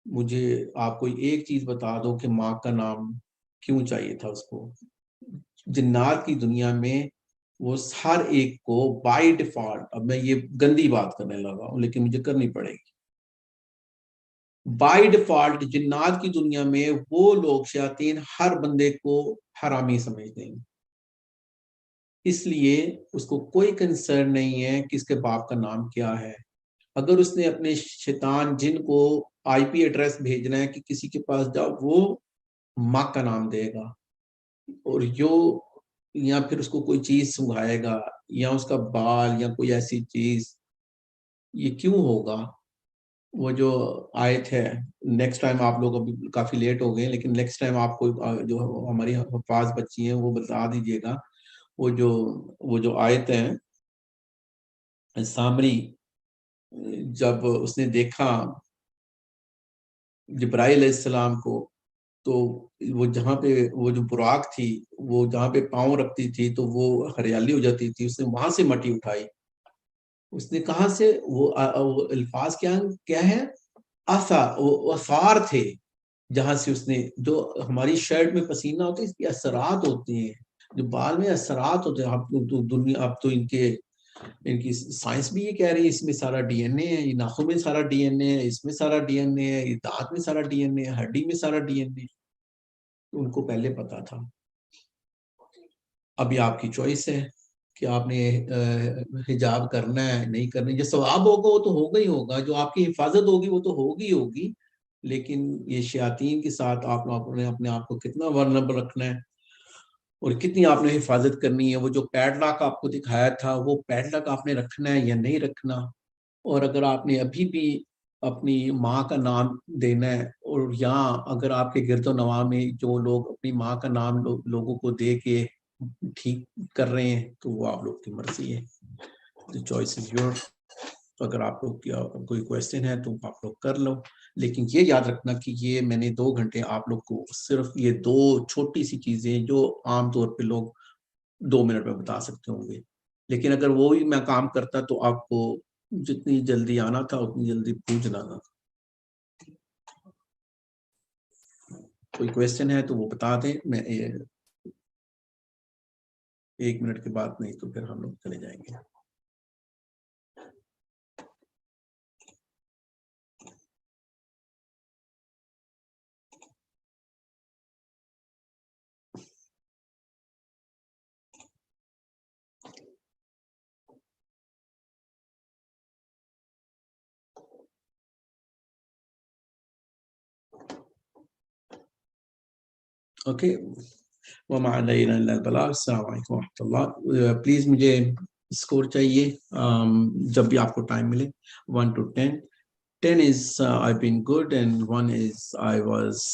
مجھے آپ کو ایک چیز بتا دو کہ ماں کا نام کیوں چاہیے تھا اس کو؟ جنات کی دنیا میں وہ ہر ایک کو بائی ڈیفالٹ، اب میں یہ گندی بات کرنے لگا ہوں لیکن مجھے کرنی پڑے گی، بائی ڈیفالٹ جنات کی دنیا میں وہ لوگ شیاطین ہر بندے کو حرامی سمجھتے ہیں، اس لیے اس کو کوئی کنسرن نہیں ہے کہ اس کے باپ کا نام کیا ہے۔ اگر اس نے اپنے شیطان جن کو آئی پی ایڈریس بھیجنا ہے کہ کسی کے پاس جاؤ، وہ ماں کا نام دے گا، اور یا پھر اس کو کوئی چیز سنگھائے گا، یا اس کا بال یا کوئی ایسی چیز۔ یہ کیوں ہوگا؟ وہ جو آیت ہے، نیکسٹ ٹائم آپ لوگ ابھی کافی لیٹ ہو گئے لیکن نیکسٹ ٹائم آپ کو جو ہماری حفاظ بچی ہیں وہ بتا دیجیے گا، وہ جو آیت ہے، سامری جب اس نے دیکھا جبرائیل علیہ السلام کو، تو وہ جہاں پہ وہ جو براق تھی، وہ جہاں پہ پاؤں رکھتی تھی تو وہ ہریالی ہو جاتی تھی، اس نے وہاں سے مٹی اٹھائی اس نے کہاں سے وہ الفاظ کیا ہے؟ اثار تھے جہاں سے اس نے، جو ہماری شرٹ میں پسینہ ہوتا ہے اس کے اثرات ہوتے ہیں، جو بال میں اثرات ہوتے ہیں. اب تو ان کی سائنس بھی یہ کہہ رہی ہے اس میں سارا ڈی این اے ہے، یہ ناخن میں سارا ڈی این اے ہے، اس میں سارا ڈی این اے ہے، یہ دانت میں سارا ڈی این اے ہے، ہڈی میں سارا ڈی این اے. ان کو پہلے پتا تھا. ابھی آپ کی چوائس ہے کہ آپ نے حجاب کرنا ہے نہیں کرنا ہے. جو ثواب ہوگا وہ تو ہوگا ہی ہوگا، جو آپ کی حفاظت ہوگی وہ تو ہوگی ہی ہوگی، لیکن یہ شیاطین کے ساتھ آپ نے اپنے آپ کو کتنا ورنبل رکھنا ہے اور کتنی آپ نے حفاظت کرنی ہے. وہ جو پیڈ لاک آپ کو دکھایا تھا وہ پیڈ لاک آپ نے رکھنا ہے یا نہیں رکھنا. اور اگر آپ نے ابھی بھی اپنی ماں کا نام دینا ہے، اور یہاں اگر آپ کے گرد و نواح میں جو لوگ اپنی ماں کا نام لوگوں کو دے کے ٹھیک کر رہے ہیں تو وہ آپ لوگ کی مرضی ہے. The choice is yours. تو اگر آپ لوگ کوئی کویسچن ہے تو آپ لوگ کر لو، لیکن یہ یاد رکھنا کہ یہ میں نے 2 گھنٹے آپ لوگ کو صرف یہ 2 چھوٹی سی چیزیں جو عام طور پہ لوگ 2 منٹ میں بتا سکتے ہوں گے، لیکن اگر وہی میں کام کرتا تو آپ کو جتنی جلدی آنا تھا اتنی جلدی پوچھ لانا تھا. کوئی کویسچن ہے تو وہ بتا دیں، میں 1 منٹ کے بعد، نہیں تو پھر ہم لوگ چلے جائیں گے. اوکے، وما علینا الا البلاغ. السلام علیکم و رحمۃ اللہ. پلیز مجھے اسکور چاہیے جب بھی آپ کو ٹائم ملے. 1 to 10. 10 is I've been good and 1 is I was